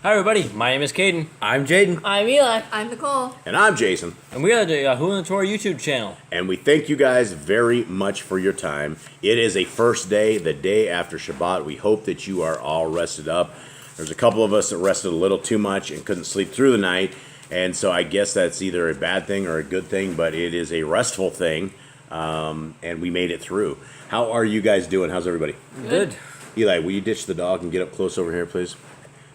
Hi everybody, my name is Caden. I'm Jaden. I'm Eli. I'm Nicole. And I'm Jason. And we are the Who in the Torah YouTube channel. And we thank you guys very much for your time. It is a first day, the day after Shabbat. We hope that you are all rested up. There's a couple of us that rested a little too much and couldn't sleep through the night. And so I guess that's either a bad thing or a good thing, but it is a restful thing. And we made it through. How are you guys doing? How's everybody? Good. Eli, will you ditch the dog and get up close over here, please?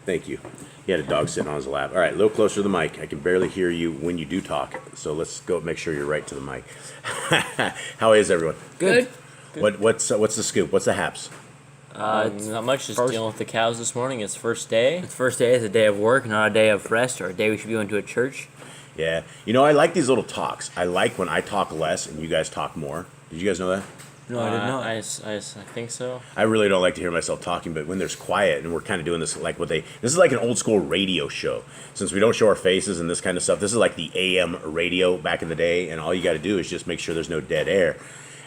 Thank you. He had a dog sitting on his lap. All right, a little closer to the mic. I can barely hear you when you do talk. So let's go make sure you're right to the mic. How is everyone? Good. What's the scoop? What's the haps? Not much, just dealing with the cows this morning. It's first day. It's first day. It's a day of work, not a day of rest or a day we should be going to a church. Yeah. You know, I like these little talks. I like when I talk less and you guys talk more. Did you guys know that? No, I didn't know. I think so. I really don't like to hear myself talking, but when there's quiet and we're kind of doing this like this is like an old school radio show. Since we don't show our faces and this kind of stuff, this is like the AM radio back in the day, and all you got to do is just make sure there's no dead air.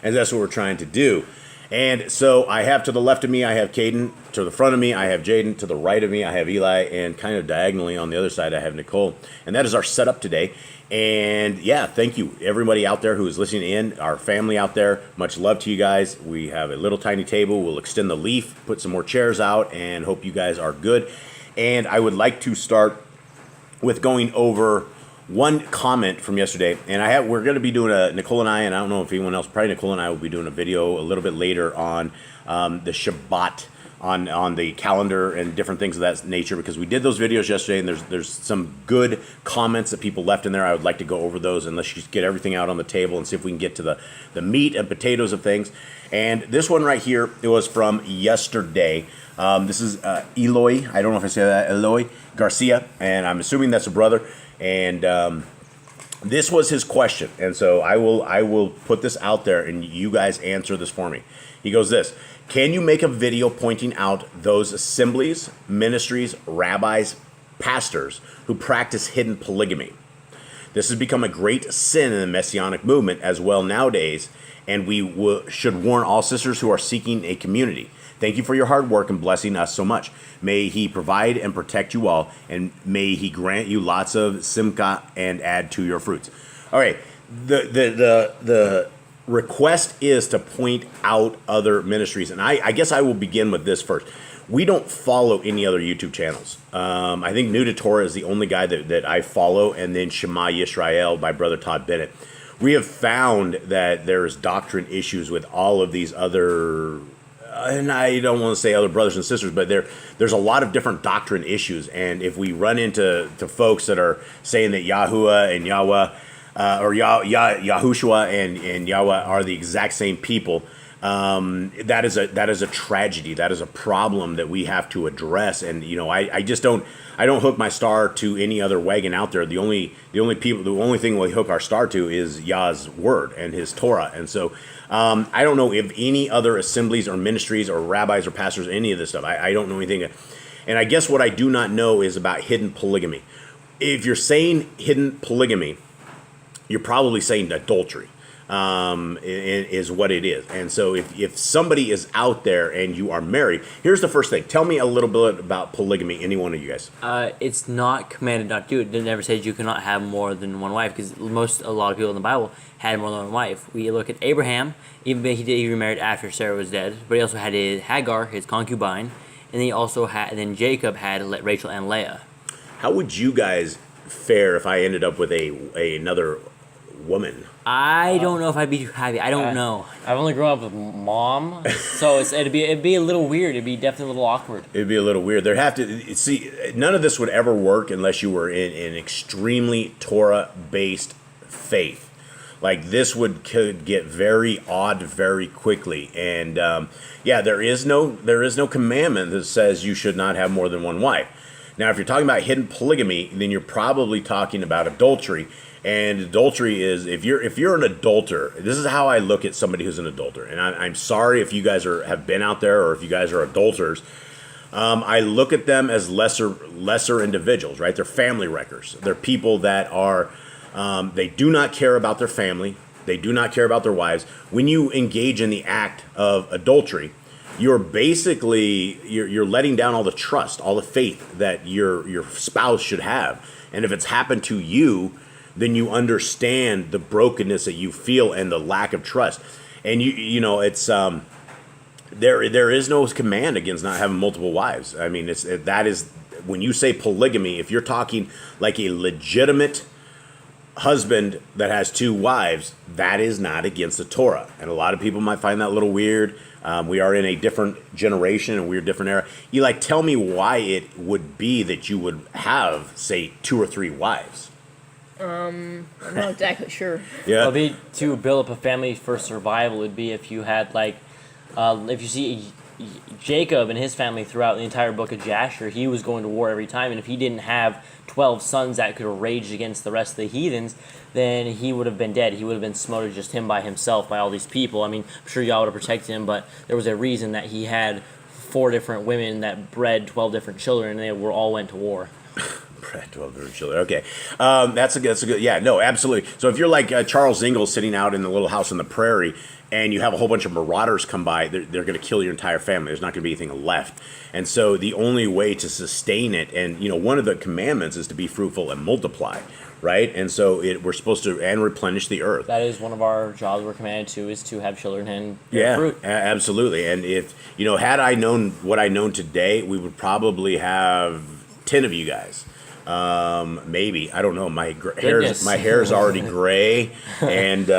And that's what we're trying to do. And so I have to the left of me, I have Caden. To the front of me, I have Jaden. To the right of me, I have Eli. And kind of diagonally on the other side, I have Nicole. And that is our setup today. And yeah, thank you, everybody out there who is listening in, our family out there. Much love to you guys. We have a little tiny table. We'll extend the leaf, put some more chairs out, and hope you guys are good. And I would like to start with going over one comment from yesterday. And we're going to be doing Nicole and I don't know if anyone else, probably Nicole and I will be doing a video a little bit later on the Shabbat on the calendar and different things of that nature, because we did those videos yesterday and there's some good comments that people left in there. I would like to go over those and let's just get everything out on the table and see if we can get to the meat and potatoes of things. And this one right here, it was from yesterday. This is Eloy, I don't know if I say that, Eloy Garcia, and I'm assuming that's a brother. And this was his question, and so I will put this out there and you guys answer this for me. He goes this: can you make a video pointing out those assemblies, ministries, rabbis, pastors who practice hidden polygamy? This has become a great sin in the Messianic movement as well nowadays, and we should warn all sisters who are seeking a community. Thank you for your hard work and blessing us so much. May he provide and protect you all, and may he grant you lots of simcha and add to your fruits. All right, the request is to point out other ministries, and I guess I will begin with this first. We don't follow any other YouTube channels. I think New to Torah is the only guy that I follow, and then Shema Yisrael by Brother Todd Bennett. We have found that there's doctrine issues with all of these other, and I don't want to say other brothers and sisters, but there's a lot of different doctrine issues. And if we run into folks that are saying that Yahuwah and Yahweh, or Yahushua and Yahweh are the exact same people, that is a tragedy. That is a problem that we have to address. And you know, I just don't hook my star to any other wagon out there. The only thing we hook our star to is Yah's word and his Torah. And so I don't know if any other assemblies or ministries or rabbis or pastors, any of this stuff. I don't know anything. And I guess what I do not know is about hidden polygamy. If you're saying hidden polygamy, you're probably saying adultery is what it is. And so if somebody is out there and you are married, here's the first thing. Tell me a little bit about polygamy, any one of you guys. It's not commanded not to do it. It never says you cannot have more than one wife, because a lot of people in the Bible had more than one wife. We look at Abraham, even though he remarried after Sarah was dead, but he also had Hagar, his concubine, and then Jacob had Rachel and Leah. How would you guys fare if I ended up with another woman? I don't know if I'd be too happy. I don't know. I've only grown up with mom, so it'd be a little weird. It'd be definitely a little awkward. It'd be a little weird. None of this would ever work unless you were in an extremely Torah-based faith. Like this could get very odd very quickly. And there is no commandment that says you should not have more than one wife. Now, if you're talking about hidden polygamy, then you're probably talking about adultery. And adultery is, if you're an adulterer, this is how I look at somebody who's an adulterer. And I'm sorry if you guys have been out there or if you guys are adulterers. I look at them as lesser individuals, right? They're family wreckers. They're people that are, they do not care about their family. They do not care about their wives. When you engage in the act of adultery, you're basically you're letting down all the trust, all the faith that your spouse should have. And if it's happened to you, then you understand the brokenness that you feel and the lack of trust. And you know, it's there is no command against not having multiple wives. I mean, that is when you say polygamy, if you're talking like a legitimate husband that has 2 wives, that is not against the Torah. And a lot of people might find that a little weird. We are in a different generation and we're a different era. Eli, tell me why it would be that you would have, say, 2 or 3 wives. I'm not exactly sure. Yeah. Well, to build up a family for survival would be if you had like, if you see Jacob and his family throughout the entire book of Jasher, he was going to war every time, and if he didn't have 12 sons that could have raged against the rest of the heathens, then he would have been dead. He would have been smote, just him by himself by all these people. I mean, I'm sure Yah would have protected him, but there was a reason that he had 4 different women that bred 12 different children, and they were all went to war. 12 different children. Okay, that's a good. Yeah, no, absolutely. So if you're like Charles Ingalls sitting out in the little house on the prairie, and you have a whole bunch of marauders come by, they're going to kill your entire family. There's not going to be anything left. And so the only way to sustain it, and you know, one of the commandments is to be fruitful and multiply, right? And so we're supposed to and replenish the earth. That is one of our jobs we're commanded to, is to have children and bear fruit. Absolutely. And if you know, had I known what I know today, we would probably have 10 of you guys. Maybe, I don't know. My hair is already gray, and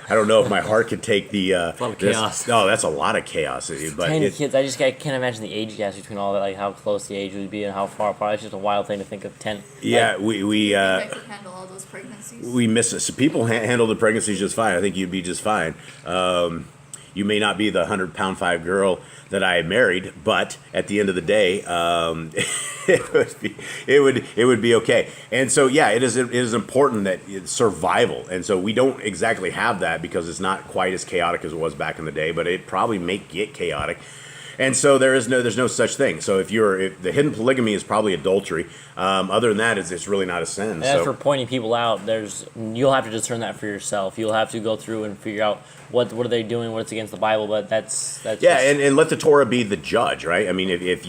I don't know if my heart could take the a lot of chaos. No, that's a lot of chaos. But 10 kids, I can't imagine the age gaps between all that, like how close the age would be and how far apart. It's just a wild thing to think of 10. Yeah, like, we I could handle all those pregnancies. we miss it. So people handle the pregnancies just fine. I think you'd be just fine. You may not be the 100-pound 5 girl that I married, but at the end of the day, it would be okay. And so, yeah, it is important that it's survival. And so we don't exactly have that because it's not quite as chaotic as it was back in the day, but it probably may get chaotic. And so there's no such thing. So if the hidden polygamy is probably adultery. Other than that, it's really not a sin. And as for pointing people out, you'll have to discern that for yourself. You'll have to go through and figure out what are they doing, what's against the Bible. But that's yeah, and let the Torah be the judge, right? I mean, if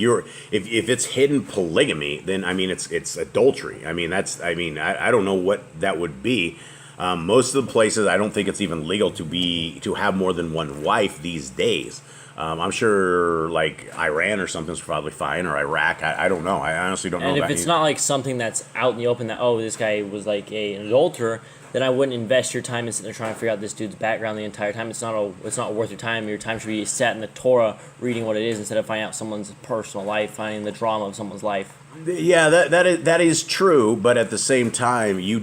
it's hidden polygamy, then I mean it's adultery. I mean I don't know what that would be. Most of the places, I don't think it's even legal to have more than one wife these days. I'm sure like Iran or something's probably fine, or Iraq. I don't know. I honestly don't know. And if it's not like something that's out in the open that, oh, this guy was like an adulterer, then I wouldn't invest your time in sitting there trying to figure out this dude's background the entire time. It's not worth your time. Your time should be sat in the Torah reading what it is instead of finding out someone's personal life, finding the drama of someone's life. Yeah, that is true, but at the same time, you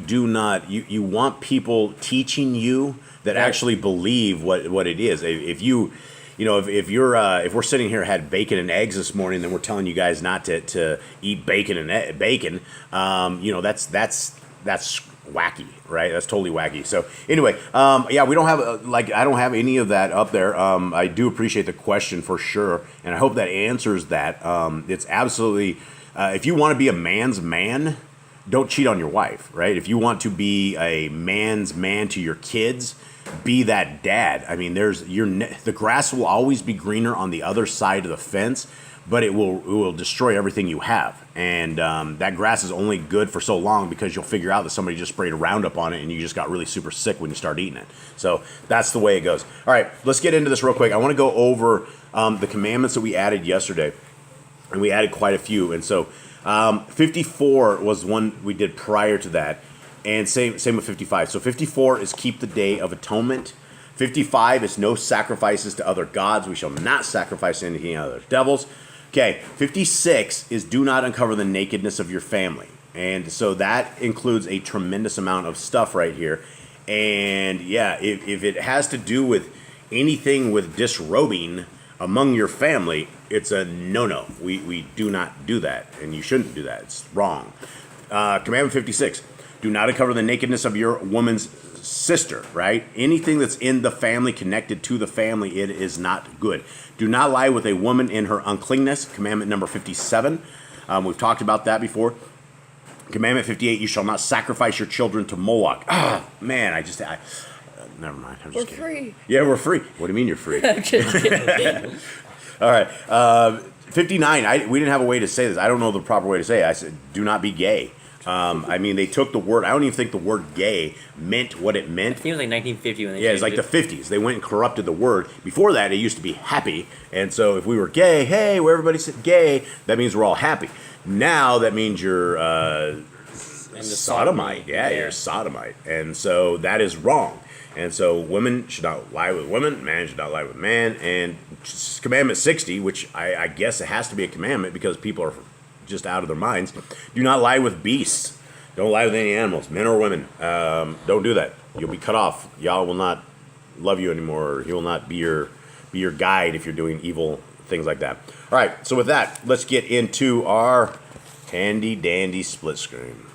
want people teaching you that actually believe what it is. If we're sitting here had bacon and eggs this morning, then we're telling you guys not to eat bacon and bacon. That's wacky, right? That's totally wacky. So anyway, we don't have I don't have any of that up there. I do appreciate the question for sure, and I hope that answers that. It's absolutely. If you want to be a man's man, don't cheat on your wife, right? If you want to be a man's man to your kids, be that dad. I mean, the grass will always be greener on the other side of the fence, but it will destroy everything you have. And that grass is only good for so long because you'll figure out that somebody just sprayed a Roundup on it and you just got really super sick when you start eating it. So that's the way it goes. All right, let's get into this real quick. I want to go over the commandments that we added yesterday. And we added quite a few. And so 54 was one we did prior to that. And same with 55. So 54 is keep the day of atonement. 55 is no sacrifices to other gods. We shall not sacrifice anything to other devils. Okay, 56 is do not uncover the nakedness of your family. And so that includes a tremendous amount of stuff right here. And yeah, if it has to do with anything with disrobing among your family, it's a no-no. We do not do that, and you shouldn't do that. It's wrong. Commandment 56, do not uncover the nakedness of your woman's sister, right? Anything that's in the family, connected to the family, it is not good. Do not lie with a woman in her uncleanness, commandment number 57. We've talked about that before. Commandment 58, you shall not sacrifice your children to Moloch. Man, never mind. I'm just kidding. We're free. Yeah, we're free. What do you mean you're free? I'm just kidding. All right. 59. We didn't have a way to say this. I don't know the proper way to say it. I said, do not be gay. I mean, they took the word. I don't even think the word gay meant what it meant. I think it was like 1950 when they Yeah, it's changed like the 50s. They went and corrupted the word. Before that, it used to be happy. And so if we were gay, hey, where everybody said gay, that means we're all happy. Now that means you're sodomite. Yeah, you're a sodomite. And so that is wrong. And so women should not lie with women, man should not lie with man. And commandment 60, which I guess it has to be a commandment because people are just out of their minds. Do not lie with beasts. Don't lie with any animals, men or women. Don't do that. You'll be cut off. Yah will not love you anymore. Or he will not be your guide if you're doing evil things like that. All right, so with that, let's get into our handy dandy split screen.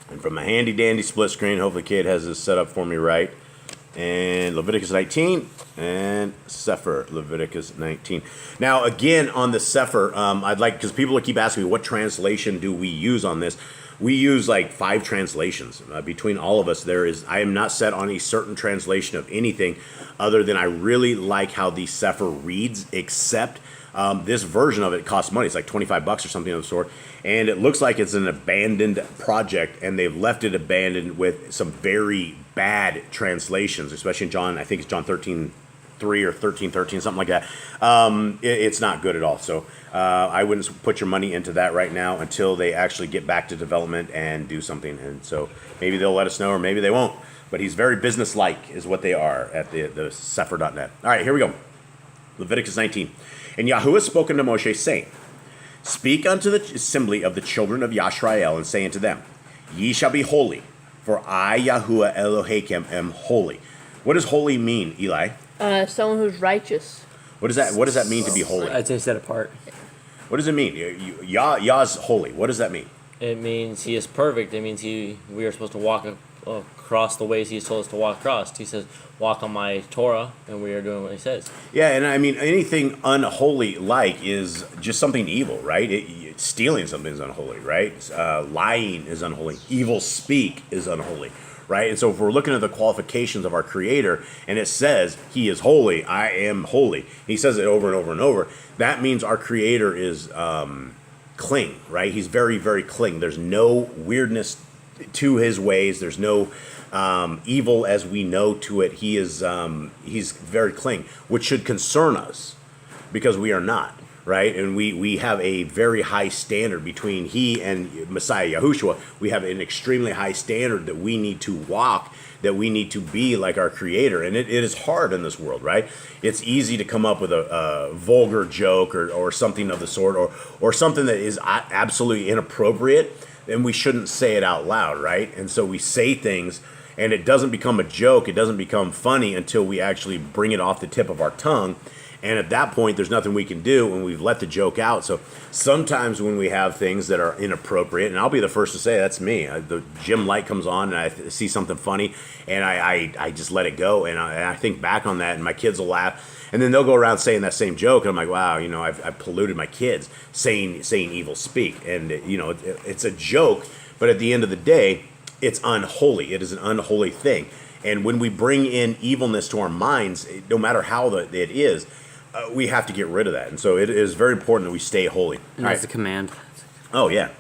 And from a handy dandy split screen, hopefully Kate has this set up for me right. And Leviticus 19 and Sefer Leviticus 19. Now, again, on the Sefer, I'd like, because people keep asking me, what translation do we use on this? We use like 5 translations. Between all of us, I am not set on a certain translation of anything other than I really like how the Sefer reads, except this version of it costs money. It's like $25 or something of the sort. And it looks like it's an abandoned project, and they've left it abandoned with some very bad translations, especially in John, I think it's John 13:3 or 13:13, something like that. It's not good at all. So I wouldn't put your money into that right now until they actually get back to development and do something. And so maybe they'll let us know, or maybe they won't. But he's very business-like is what they are at the Sefer.net. All right, here we go. Leviticus 19. And Yahuwah spoke unto Moshe, saying, Speak unto the assembly of the children of Yisrael, and say unto them, Ye shall be holy, for I, Yahuwah Elohim, am holy. What does holy mean, Eli? Someone who's righteous. What does that mean to be holy? I'd say set apart. What does it mean? Yah's holy. What does that mean? It means he is perfect. It means we are supposed to walk across the ways he's told us to walk across. He says, walk on my Torah, and we are doing what he says. Yeah, and I mean, anything unholy like is just something evil, right? Stealing something is unholy, right? Lying is unholy. Evil speak is unholy, right? And so if we're looking at the qualifications of our Creator, and it says, He is holy, I am holy. He says it over and over and over. That means our Creator is clean, right? He's very, very clean. There's no weirdness to His ways. There's no evil as we know to it. He's very clean, which should concern us because we are not, right? And we have a very high standard between He and Messiah Yahushua. We have an extremely high standard that we need to walk, that we need to be like our Creator. And it is hard in this world, right? It's easy to come up with a vulgar joke or something of the sort, or something that is absolutely inappropriate, and we shouldn't say it out loud, right? And so we say things, and it doesn't become a joke, it doesn't become funny until we actually bring it off the tip of our tongue. And at that point, there's nothing we can do when we've let the joke out. So sometimes when we have things that are inappropriate, and I'll be the first to say that's me. The gym light comes on, and I see something funny, and I just let it go. And I think back on that, and my kids will laugh. And then they'll go around saying that same joke, and I'm like, wow, I've polluted my kids saying evil speak. And, it's a joke, but at the end of the day, it's unholy. It is an unholy thing. And when we bring in evilness to our minds, no matter how it is, we have to get rid of that. And so it is very important that we stay holy. And that's a command. Oh, yeah.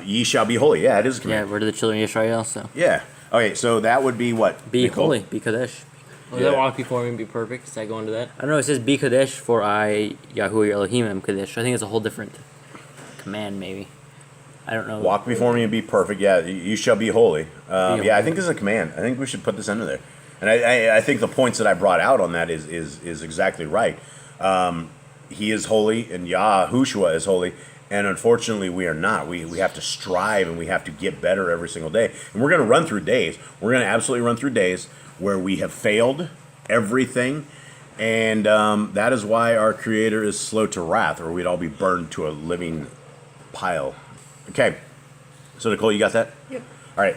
Ye shall be holy. Yeah, it is a command. Yeah, we're to the children of Israel, so. Yeah. Okay, so that would be what? Be Nicole? holy, be Kadesh. Does that walk before me and be perfect? Does that go into that? I don't know, it says be Kadesh, for I, Yahuwah Elohim, am Kadesh. I think it's a whole different command, maybe. I don't know. Walk before me and be perfect. Yeah, you shall be holy. Yeah, I think this is a command. I think we should put this under there. And I think the points that I brought out on that is exactly right. He is holy, and Yahushua is holy, and unfortunately we are not. We have to strive, and we have to get better every single day. And we're going to run through days. We're going to absolutely run through days where we have failed everything, and that is why our Creator is slow to wrath, or we'd all be burned to a living pile. Okay, so Nicole, you got that? Yep. All right.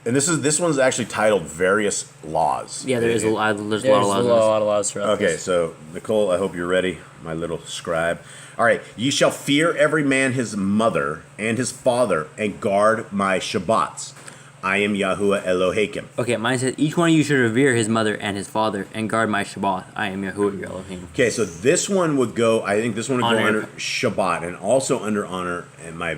And this one's actually titled Various Laws. Yeah, there's a lot of laws. There's a lot of laws throughout Okay, this. so Nicole, I hope you're ready, my little scribe. All right, ye shall fear every man his mother and his father, and guard my Shabbats. I am Yahuwah Elohim. Okay, mine says, each one of you should revere his mother and his father and guard my Shabbat. I am Yahuwah your Elohim. Okay, so this one would go. I think this one would Honor go your under Shabbat and also under honor. And my, I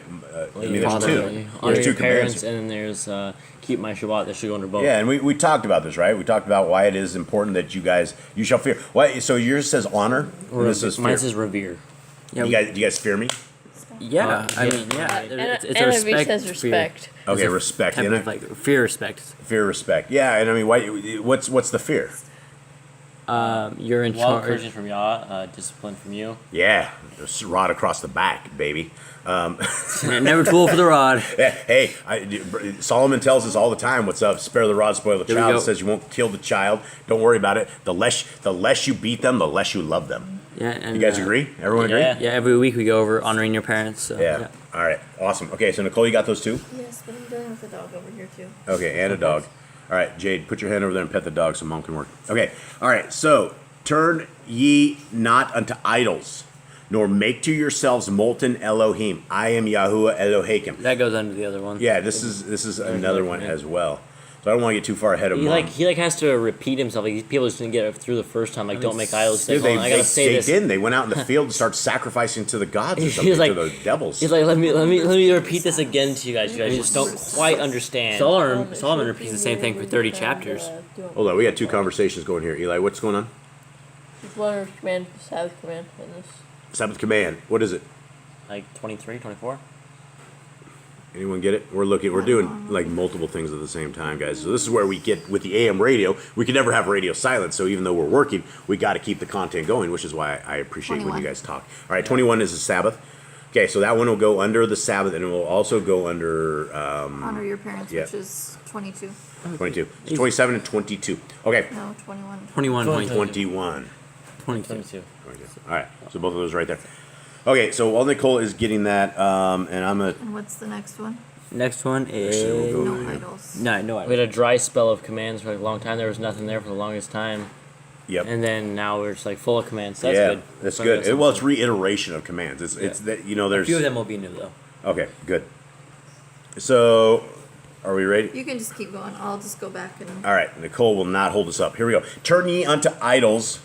mean, there's father, two. really. Honor There's your two parents, commands. and then there's keep my Shabbat. That should go under both. Yeah, and we talked about this, right? We talked about why it is important that you shall fear. Why? So yours says honor, and this says fear. Mine says revere. Yeah, Do you guys fear me? yeah, I mean, yeah. It's a NIV respect. says fear. respect. Okay, It's a respect. type And of, like fear, respect. fear, respect. Yeah, and I mean, why? What's the fear? You're in Well, charge. encouragement from Yah, discipline from you. Yeah, just rod across the back, baby. Never tool for the rod. Hey, Solomon tells us all the time, "What's up? Spare the rod, spoil the Here we child." go. It says you won't kill the child. Don't worry about it. The less you beat them, the less you love them. Yeah, and You guys agree? Everyone agree? Yeah. Yeah, every week we go over honoring your parents. So, Yeah. All right. Awesome. Okay, so Nicole, you got those two? Yes, but I'm dealing with the dog over here too. Okay, and a dog. All right, Jade, put your hand over there and pet the dog so Mom can work. Okay. All right. So, turn ye not unto idols, nor make to yourselves molten Elohim. I am Yahuwah Elohim. That goes under the other one. Yeah, this is another one as well. So I don't want to get too far ahead of He Mom. he has to repeat himself. Like people just didn't get it through the first time. Like mean, don't make idols. Like, Dude, they, hold on, I gotta they, say they this. didn't. They went out in the field and started sacrificing to the gods or He's something, like- to the devils. He's like, let me repeat this again to you guys. You guys just don't quite understand. Solomon repeats the same thing for 30 chapters. Hold on, we got two conversations going here. Eli, what's going on? Just one command, Sabbath command in this. Sabbath command. What is it? Like 23, 24? Anyone get it? We're doing like multiple things at the same time, guys. So this is where we get with the AM radio. We can never have radio silence. So even though we're working, we got to keep the content going, which is why I appreciate when 21. you guys talk. All right, 21 is the Sabbath. Okay, so that one will go under the Sabbath, and it will also go under Honor your parents, yeah. which is 22. 22. It's 27 and 22. Okay, No, 21. 21, 22. 21. 22. 22. All right, so both of those right there. Okay, so while Nicole is getting that, and I'm a And what's the next one? Next one is... Actually, we'll go- No idols. No, We had a dry spell of commands for like a long time. There was nothing there for the longest time. yep. And then now we're just like full of commands. That's yeah, good. that's So good. that's Well, it's something. reiteration of commands. It's that A there's few of them will be new, though. okay, good. So, are we ready? You can just keep going. I'll just go back and. All right, Nicole will not hold us up. Here we go. Turn ye unto idols.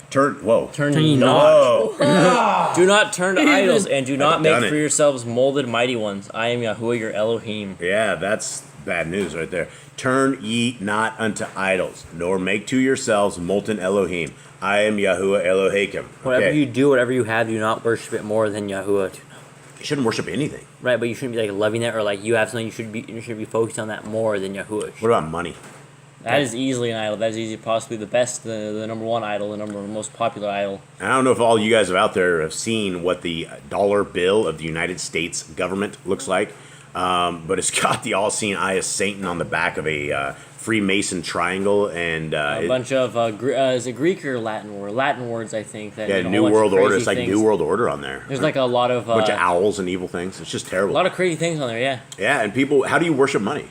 Turn Turn ye not. Whoa. Do not turn to idols, and do not I've make done for it. yourselves molded mighty ones. I am Yahuwah your Elohim. Yeah, that's bad news right there. Turn ye not unto idols, nor make to yourselves molten Elohim. I am Yahuwah Elohim. Whatever Okay. you do, whatever you have, do not worship it more than Yahuwah. You shouldn't worship anything. Right, but you shouldn't be like loving it or like you have something you should be focused on that more than Yahuwah. What about money? That is easily an idol. That is easily possibly the best, the number one idol, the most popular idol. I don't know if all you guys out there have seen what the dollar bill of the United States government looks like, but it's got the all-seeing eye of Satan on the back of a Freemason triangle and A bunch of is it Greek or Latin word? Latin words, I think. That yeah, mean a New whole bunch of World Order. crazy It's like things. New World Order on there. There's like a lot of bunch of owls and evil things. It's just a terrible. lot of crazy things on there. Yeah. Yeah, and people, how do you worship money?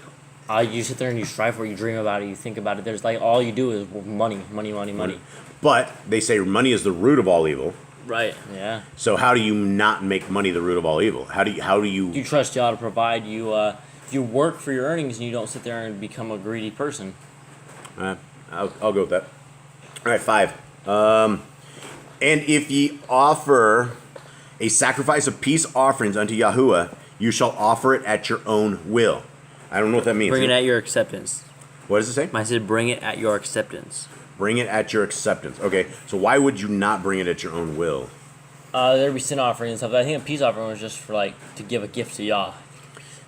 You sit there and you strive for it. You dream about it. You think about it. There's like all you do is money, money, money, money. But they say money is the root of all evil. Right. Yeah. So how do you not make money the root of all evil? How do you You trust Yah to provide you. You work for your earnings and you don't sit there and become a greedy person. I'll go with that. All right, 5. And if ye offer a sacrifice of peace offerings unto Yahuwah, you shall offer it at your own will. I don't know what that means. Bring it at your acceptance. What does it say? Mine said bring it at your acceptance. Bring it at your acceptance. Okay, so why would you not bring it at your own will? There'd be sin offering and stuff. I think a peace offering was just for like to give a gift to Yah.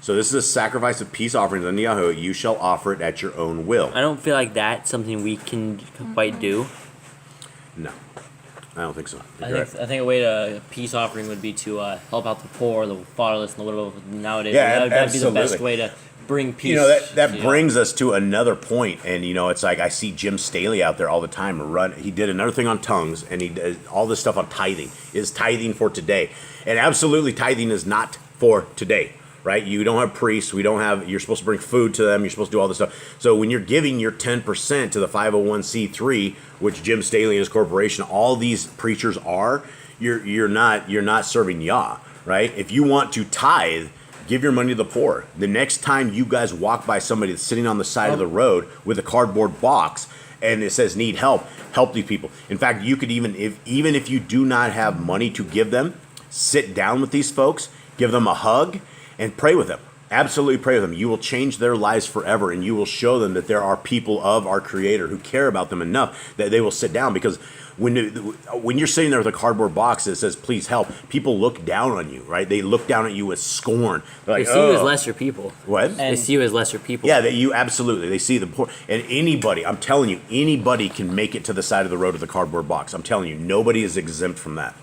So this is a sacrifice of peace offerings unto Yahuwah. You shall offer it at your own will. I don't feel like that's something we can quite do. No, I don't think so. I You're think right. I think a way to a peace offering would be to help out the poor, the fatherless, and the widow. Nowadays, Yeah, that'd be the best absolutely. way to bring peace. You know, that to Yah. brings us to another point, and it's like I see Jim Staley out there all the time he did another thing on tongues, and he does all this stuff on tithing. Is tithing for today? And absolutely, tithing is not for today, right? You don't have priests, you're supposed to bring food to them, you're supposed to do all this stuff. So when you're giving your 10% to the 501c3, which Jim Staley and his corporation, all these preachers are, you're not serving Yah, right? If you want to tithe, Give your money to the poor. The next time you guys walk by somebody that's sitting on the side of the road with a cardboard box and it says need help, help these people. In fact, you could even if you do not have money to give them, sit down with these folks, give them a hug, and pray with them. Absolutely pray with them. You will change their lives forever, and you will show them that there are people of our Creator who care about them enough that they will sit down. Because when you're sitting there with a cardboard box that says "Please help," people look down on you, right? They look down at you with scorn. They're like, They see you as lesser people. What? They see you as lesser people. Yeah, they see the poor. And anybody, I'm telling you, anybody can make it to the side of the road with a cardboard box. I'm telling you, nobody is exempt from that.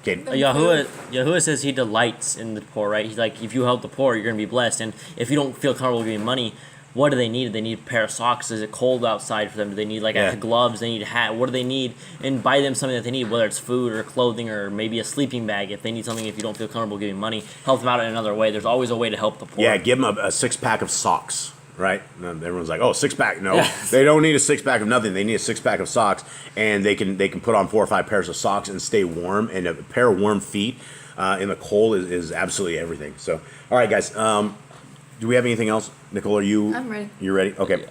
Okay. Yahuwah says he delights in the poor, right? He's like, if you help the poor, you're going to be blessed. And if you don't feel comfortable giving money, what do they need? They need a pair of socks. Is it cold outside for them? Do they need gloves? They need a hat. What do they need? And buy them something that they need, whether it's food or clothing or maybe a sleeping bag. If they need something, if you don't feel comfortable giving money, help them out in another way. There's always a way to help the poor. Yeah, give them a 6-pack of socks. Right? And everyone's like, oh, 6-pack. No, they don't need a 6-pack of nothing. They need a 6-pack of socks, and they can put on 4 or 5 pairs of socks and stay warm. And a pair of warm feet in the cold is absolutely everything. So, all right, guys. Do we have anything else? Nicole, are you? I'm ready. You ready? Okay.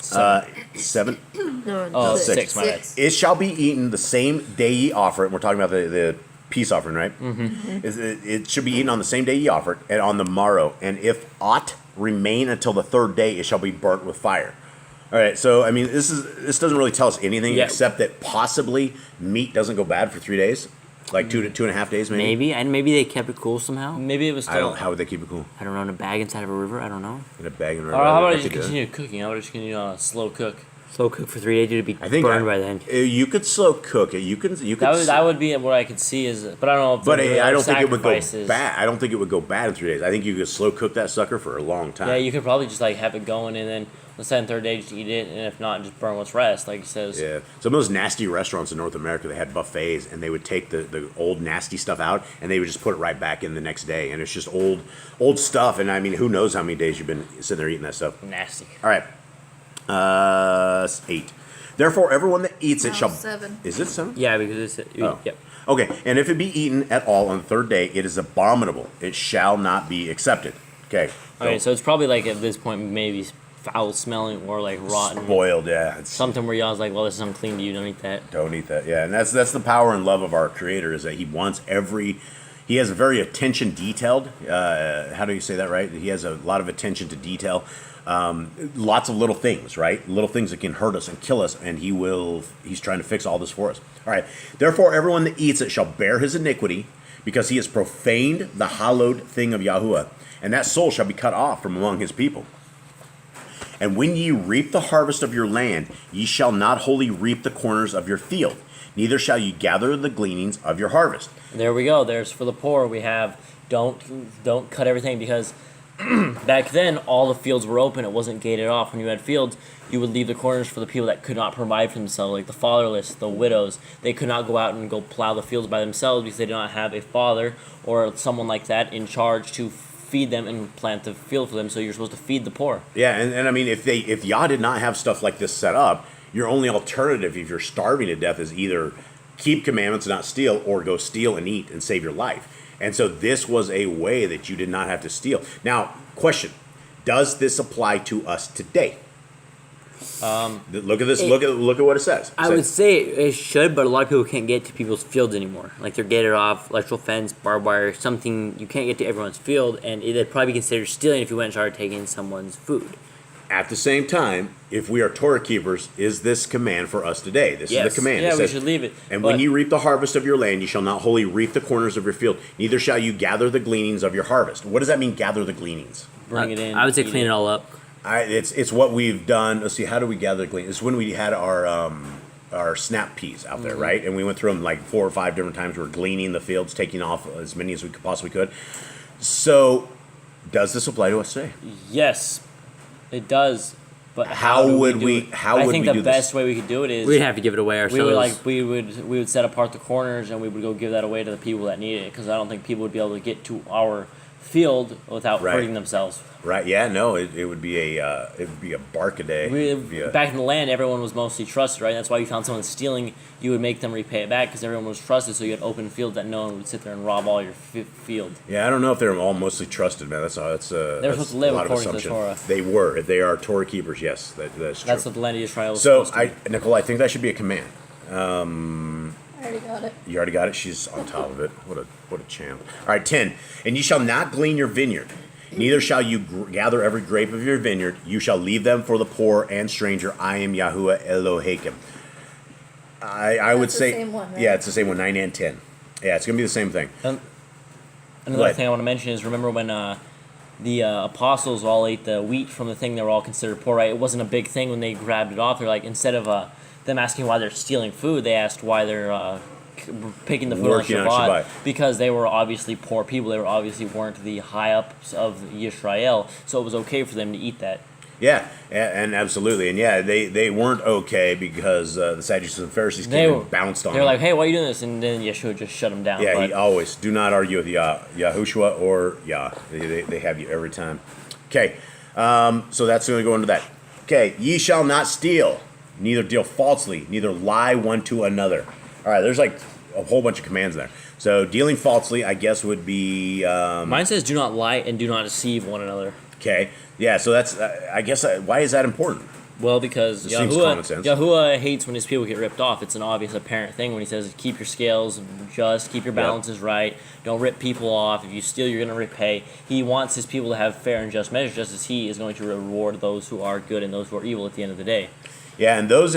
7. No, Oh, six. 6, my bad. It shall be eaten the same day ye offer it. And we're talking about the peace offering, right? Mm-hmm. It should be eaten on the same day ye offer it, and on the morrow. And if aught remain until the 3rd day, it shall be burnt with fire. All right, so I mean, this doesn't really tell us anything except that possibly meat doesn't go bad for 3 days, like 2.5 days, maybe. Maybe they kept it cool somehow. Maybe it was still... How would they keep it cool? I don't know, in a bag inside of a river. I don't know. In a bag and Or how about I just continue cooking? How about I just continue on a slow cook? Slow cook for 3 days, you'd be I think burned by then. You could slow cook it. You could. That would be what I could see is, but I don't know. If But there I were don't think it would go sacrifices. bad. I don't think it would go bad in 3 days. I think you could slow cook that sucker for a long time. Yeah, you could probably just have it going, and then the 2nd, 3rd day just eat it, and if not, just burn what's rest, like he says. Yeah, some of those nasty restaurants in North America, they had buffets, and they would take the old nasty stuff out, and they would just put it right back in the next day, and it's just old stuff. And I mean, who knows how many days you've been sitting there eating that stuff? Nasty. All right, 8. Therefore, everyone that eats it shall. 7. Is it 7? Yeah, because it's... Oh. Yep. Okay, and if it be eaten at all on the 3rd day, it is abominable. It shall not be accepted. Okay. Okay, so it's probably at this point maybe foul smelling or rotten. Spoiled, yeah. It's, Something where y'all's like, well, this is unclean to you, don't eat that. Don't eat that. Yeah, and that's the power and love of our Creator is that He wants He has a very attention detailed. How do you say that right? He has a lot of attention to detail. Lots of little things, right? Little things that can hurt us and kill us, and He's trying to fix all this for us. All right. Therefore, everyone that eats it shall bear his iniquity, because he has profaned the hallowed thing of Yahuwah, and that soul shall be cut off from among his people. And when ye reap the harvest of your land, ye shall not wholly reap the corners of your field, neither shall ye gather the gleanings of your harvest. There we go. There's for the poor. We have don't cut everything, because back then all the fields were open. It wasn't gated off. When you had fields, you would leave the corners for the people that could not provide for themselves, like the fatherless, the widows. They could not go out and go plow the fields by themselves because they did not have a father or someone like that in charge to feed them and plant the field for them. So you're supposed to feed the poor. Yeah, and I mean, if Yah did not have stuff like this set up, your only alternative if you're starving to death is either keep commandments, not steal, or go steal and eat and save your life. And so this was a way that you did not have to steal. Now, question: does this apply to us today? Look at this. Look at what it says. I would say it should, but a lot of people can't get to people's fields anymore. Like they're gated off, electrical fence, barbed wire, something. You can't get to everyone's field, and it'd probably be considered stealing if you went and started taking someone's food. At the same time, if we are Torah keepers, is this command for us today? This is the command. Yeah, it says, we should leave it. And when you reap the harvest of your land, you shall not wholly reap the corners of your field, neither shall you gather the gleanings of your harvest. What does that mean, gather the gleanings? Bring it in. I would say eat clean it all up. It's what we've done. Let's see, how do we gather the gleanings? It's when we had our snap peas out there, right? And we went through them like 4 or 5 different times. We were gleaning the fields, taking off as many as we possibly could. So, does this apply to us today? Yes, it does. But How would we do it? how I would think we the do best this? way we could do it is We'd have to give it away ourselves. we would set apart the corners and we would go give that away to the people that need it, because I don't think people would be able to get to our field without Right. hurting themselves. Right? Yeah. No. It would be a bark a day. It would be a- Back in the land, everyone was mostly trusted, right? That's why you found someone stealing, you would make them repay it back because everyone was trusted. So you had open field that no one would sit there and rob all your field. Yeah, I don't know if they're all mostly trusted, man. That's supposed to live a lot of according to the assumption. Torah. They were. If they are Torah keepers, yes, that's true. That's what the land of Israel was So, supposed to be. Nicole, I think that should be a command. I already got it. You already got it. She's on top of it. What a champ. All right, 10. And ye shall not glean your vineyard, neither shall you gather every grape of your vineyard. You shall leave them for the poor and stranger. I am Yahuwah Elohim. I would That's the say, same one, right? yeah, it's the same one. 9 and 10. Yeah, it's gonna be the same thing. Another What? thing I want to mention is remember when the apostles all ate the wheat from the thing they were all considered poor, right? It wasn't a big thing when they grabbed it off. They're like, instead of them asking why they're stealing food, they asked why they're picking the food Working on on Shabbat, Shabbat. because they were obviously poor people. They were obviously weren't the high ups of Yisrael, so it was okay for them to eat that. Yeah, and absolutely, and yeah, they weren't okay because the Sadducees and Pharisees came and bounced on They were them. like, "Hey, why are you doing this?" And then Yeshua just shut them down. Yeah, but he always do not argue with Yahushua or Yah. They have you every time. Okay, so that's going to go into that. Okay, ye shall not steal, neither deal falsely, neither lie one to another. All right, there's like a whole bunch of commands there. So dealing falsely, I guess, would be mine says, "Do not lie and do not deceive one another." okay. Yeah, so that's I guess why is that important? Well, because It seems common sense. Yahuwah hates when his people get ripped off. It's an obvious, apparent thing when he says, keep your scales just, keep your balances right, don't rip people off. If you steal, you're going to repay. He wants his people to have fair and just measures, just as he is going to reward those who are good and those who are evil at the end of the day. Yeah, and those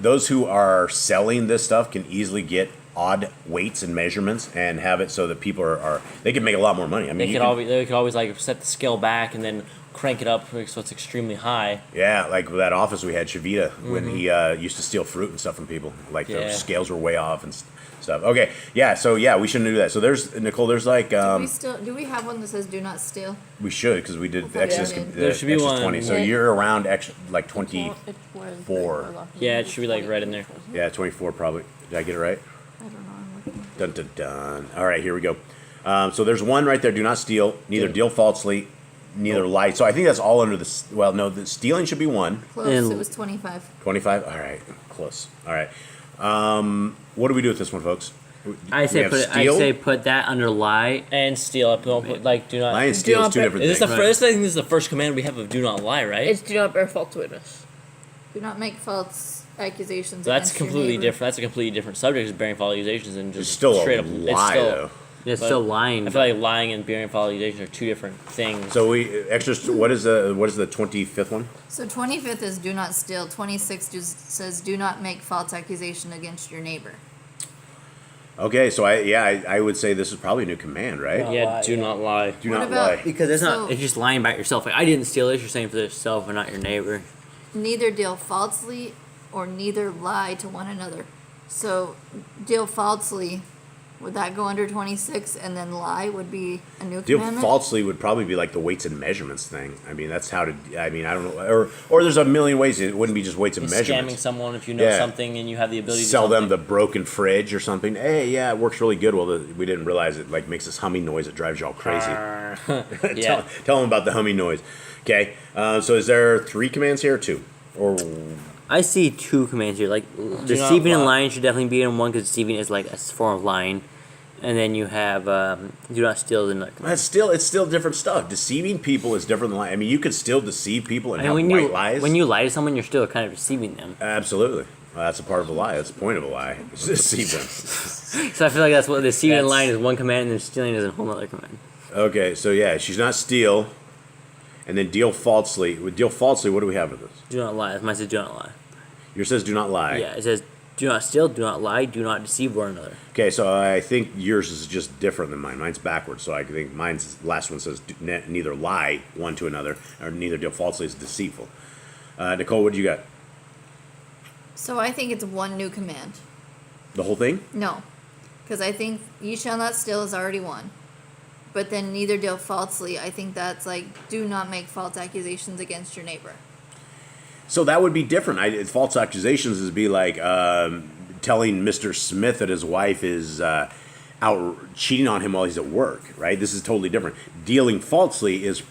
those who are selling this stuff can easily get odd weights and measurements and have it so that people are they can make a lot more money. I mean, They could always like set the scale back and then crank it up so it's extremely high. yeah, like that office we had, Shavita, when he used to steal fruit and stuff from people. Like the Yeah. scales were way off and stuff. Okay, yeah, so yeah, we shouldn't do that. So there's Nicole. There's like Do we have one that says "Do not steal"? we should because we did We'll put Exodus. that in. There should be Exodus one. 20. So Yeah. you're around like 20. It's where the 4. law is. Yeah, it should be, like, right in there. Yeah, 24 probably. Did I get it right? I don't know. I'm looking. Dun dun dun. All right, here we go. So there's one right there. Do not steal. Neither Yeah. deal falsely. Neither lie. So I think that's all under the. Well, no, the stealing should be 1. Close. And- It was 25. 25. All right, close. All right. What do we do with this one, folks? I We say have put it, I steal. say put that under lie. And steal. Don't put, like, do not. Lie and steal is two different Is this things. the first? I think this is the first command we have of do not lie, right? It's do not bear false witness. Do not make false accusations. So that's against your completely neighbor. different. That's a completely different subject. Is bearing false accusations and just It's still straight a up. lie, though. It's But still lying. I feel like lying and bearing false accusations are two different things. So we extra. What is the 25th one? So 25th is "Do not steal." 26 just says "Do not make false accusation against your neighbor." Okay, so I would say this is probably a new command, right? Yeah, do not lie. Do What not about- lie. Because it's So- not. It's just lying about yourself. Like, I didn't steal this. You're saying for yourself and not your neighbor. Neither deal falsely or neither lie to one another. So deal falsely, would that go under 26? And then lie would be a new Deal commandment? falsely would probably be like the weights and measurements thing. I mean, that's how to. I mean, I don't know. Or there's a million ways. It wouldn't be just weights and Scamming measurements. someone if you know Yeah. something and you have the ability to Sell do them the something. broken fridge or something. Hey, yeah, it works really good. Well, we didn't realize it like makes this humming noise that drives you all crazy. Yeah. Tell them about the humming noise. Okay, so is there 3 commands here or 2? Or I see 2 commands here. Like not deceiving and lie. lying should definitely be in one because deceiving is like a form of lying, and then you have do not steal the another command. it's still different stuff. Deceiving people is different than lying. I mean, you could still deceive people and And have when white you lies. when you lie to someone, you're still kind of deceiving them. Absolutely. Well, that's a part of a lie. That's the point of a lie. Is to deceive them. So I feel like that's what deceiving and That's- lying is one command, and then stealing is a whole other command. Okay, so yeah, she's not steal, and then deal falsely. With deal falsely, what do we have with this? Do not lie. Mine says do not lie. Yours says do not lie. Yeah, it says do not steal, do not lie, do not deceive one another. Okay, so I think yours is just different than mine. Mine's backwards, so I think mine's last one says neither lie one to another, or neither deal falsely is deceitful. Nicole, what do you got? So I think it's one new command. The whole thing? No. Because I think "ye shall not steal" is already one. But then "neither deal falsely," I think that's like do not make false accusations against your neighbor. So that would be different. False accusations is be like telling Mr. Smith that his wife is out cheating on him while he's at work, right? This is totally different. Dealing falsely is,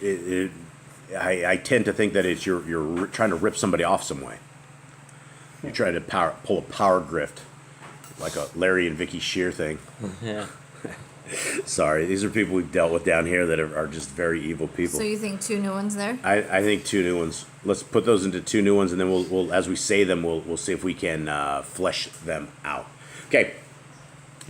I tend to think that it's you're trying to rip somebody off some way. You're trying to pull a power grift, like a Larry and Vicky Shear thing. Yeah. Sorry, these are people we've dealt with down here that are just very evil people. So you think 2 new ones there? I think 2 new ones. Let's put those into 2 new ones, and then we'll as we say them, we'll see if we can flesh them out. Okay,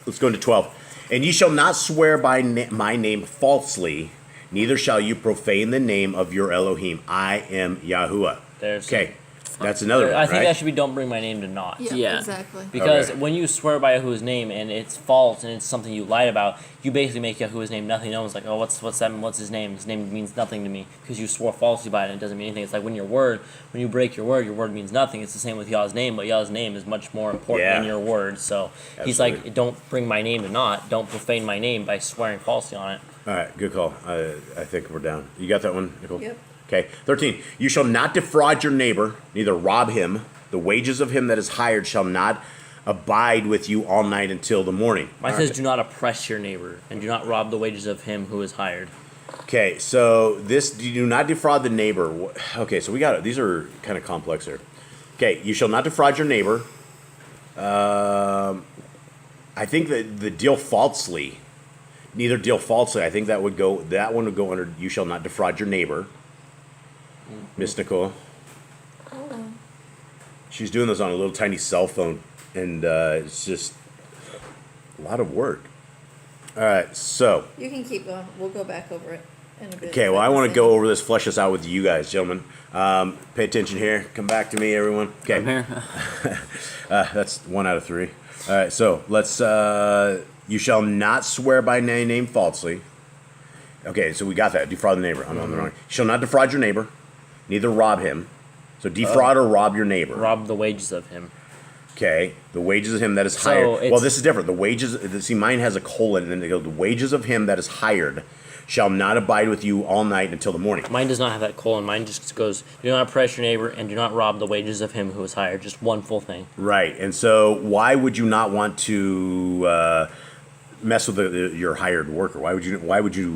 let's go into 12. And ye shall not swear by my name falsely, neither shall you profane the name of your Elohim. I am Yahuwah. Okay, that's another one, I think right? that should be don't bring my name to naught. Yeah. Exactly. Because Okay. when you swear by Yahuwah's name and it's false and it's something you lied about, you basically make Yahuwah's name nothing. No one's like, oh, what's that? What's his name? His name means nothing to me because you swore falsely by it and it doesn't mean anything. It's like when you break your word means nothing. It's the same with Yah's name, but Yah's name is much more important than your word. So he's Absolutely. like, don't bring my name to naught. Don't profane my name by swearing falsely on it. All right, good call. I think we're down. You got that one, Nicole? Yep. Okay, 13. You shall not defraud your neighbor, neither rob him. The wages of him that is hired shall not abide with you all night until the morning. Mine says, do not oppress your neighbor and do not rob the wages of him who is hired. Okay, so this, you do not defraud the neighbor. Okay, so we got it. These are kind of complex here. Okay, you shall not defraud your neighbor. I think that the deal falsely, neither deal falsely. I think that one would go under you shall not defraud your neighbor. Miss Nicole. She's doing this on a little tiny cell phone, and it's just a lot of work. All right, so. You can keep going. We'll go back over it in a bit. Okay, well, I want to go over this, flesh this out with you guys, gentlemen. Pay attention here. Come back to me, everyone. Okay. I'm here. That's 1 out of 3. All right, so let's. You shall not swear by my name falsely. Okay, so we got that. Defraud the neighbor. I'm on the wrong. You shall not defraud your neighbor, neither rob him. So defraud or rob your neighbor. Rob the wages of him. Okay, the wages of him that is So hired. it's- Well, this is different. The wages. See, mine has a colon, and then they go. The wages of him that is hired shall not abide with you all night until the morning. Mine does not have that colon. Mine just goes, do not oppress your neighbor and do not rob the wages of him who is hired. Just one full thing. Right, and so why would you not want to mess with your hired worker? Why would you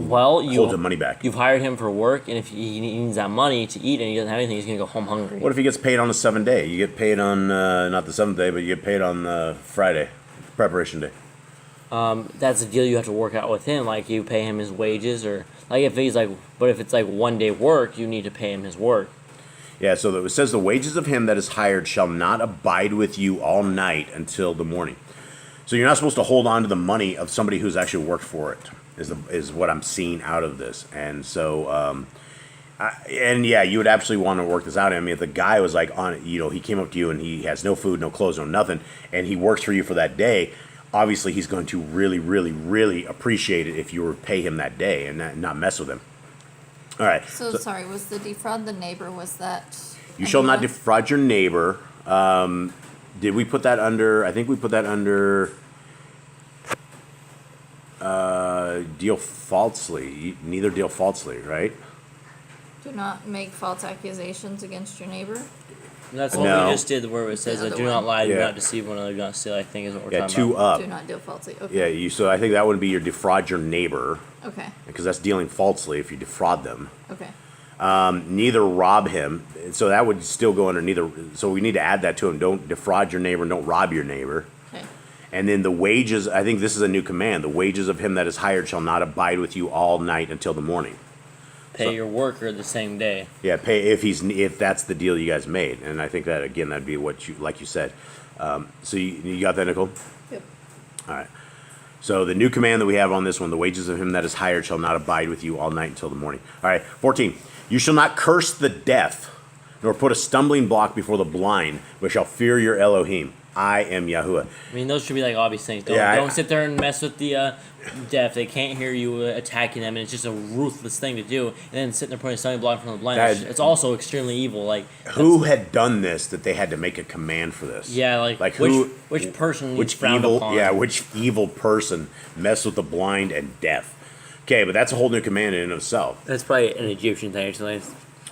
hold the money back? You've hired him for work, and if he needs that money to eat and he doesn't have anything, he's going to go home hungry. What if he gets paid on the 7th day? You get paid on not the 7th day, but you get paid on Friday, preparation day. That's a deal you have to work out with him. Like, you pay him his wages, or like if he's like, but if it's like 1 day work, you need to pay him his work. Yeah, so it says the wages of him that is hired shall not abide with you all night until the morning. So you're not supposed to hold on to the money of somebody who's actually worked for it. Is what I'm seeing out of this, and so you would absolutely want to work this out. I mean, if the guy was like he came up to you and he has no food, no clothes, no nothing, and he works for you for that day. Obviously, he's going to really, really, really appreciate it if you were to pay him that day and not mess with him. All right. So sorry, was the defraud the neighbor? Was that? You shall not defraud your neighbor. Did we put that under? I think we put that under deal falsely. Neither deal falsely, right? Do not make false accusations against your neighbor. That's what No. we just did, where it says, The other do not one. lie, do Yeah. not deceive one another, do not steal. I think is what we're Yeah, talking 2 about. up. Do not deal falsely. Okay. Yeah, so I think that would be your defraud your neighbor, Okay. because that's dealing falsely if you defraud them. Okay. Neither rob him, so that would still go under neither. So we need to add that to him. Don't defraud your neighbor, and don't rob your neighbor. Okay. And then the wages, I think this is a new command. The wages of him that is hired shall not abide with you all night until the morning. Pay your worker the same day. Yeah, pay if that's the deal you guys made. And I think that again that'd be what you said. So you got that, Nicole? Yep. All right. So the new command that we have on this one, the wages of him that is hired shall not abide with you all night until the morning. All right, 14. You shall not curse the deaf, nor put a stumbling block before the blind, but shall fear your Elohim. I am Yahuwah. I mean, those should be like obvious things. Don't sit there and mess with the deaf. They can't hear you attacking them, and it's just a ruthless thing to do. And then sitting there putting a stumbling block from the blind. It's also extremely evil. Like, who had done this that they had to make a command for this? yeah, like which person which frowned evil upon? which evil person messed with the blind and deaf? Okay, but that's a whole new command in itself. That's probably an Egyptian thing, actually.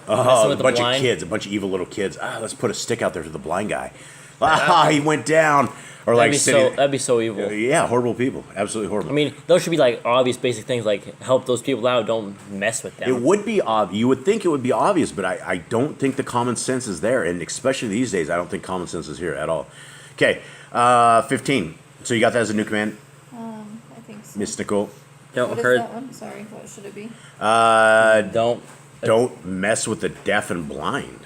Oh, a the bunch blind? of kids, a bunch of evil little kids. Let's put a stick out there to the blind guy. He went down. Or like sitting, that'd be so evil. yeah, horrible people, absolutely horrible. I mean, those should be like obvious, basic things like help those people out. Don't mess with them. It would be obvious. You would think it would be obvious, but I don't think the common sense is there, and especially these days, I don't think common sense is here at all. Okay, 15. So you got that as a new command, I think so. Miss Nicole? Don't What is hurt. that one? Sorry, what should it be? Don't. Mess with the deaf and blind.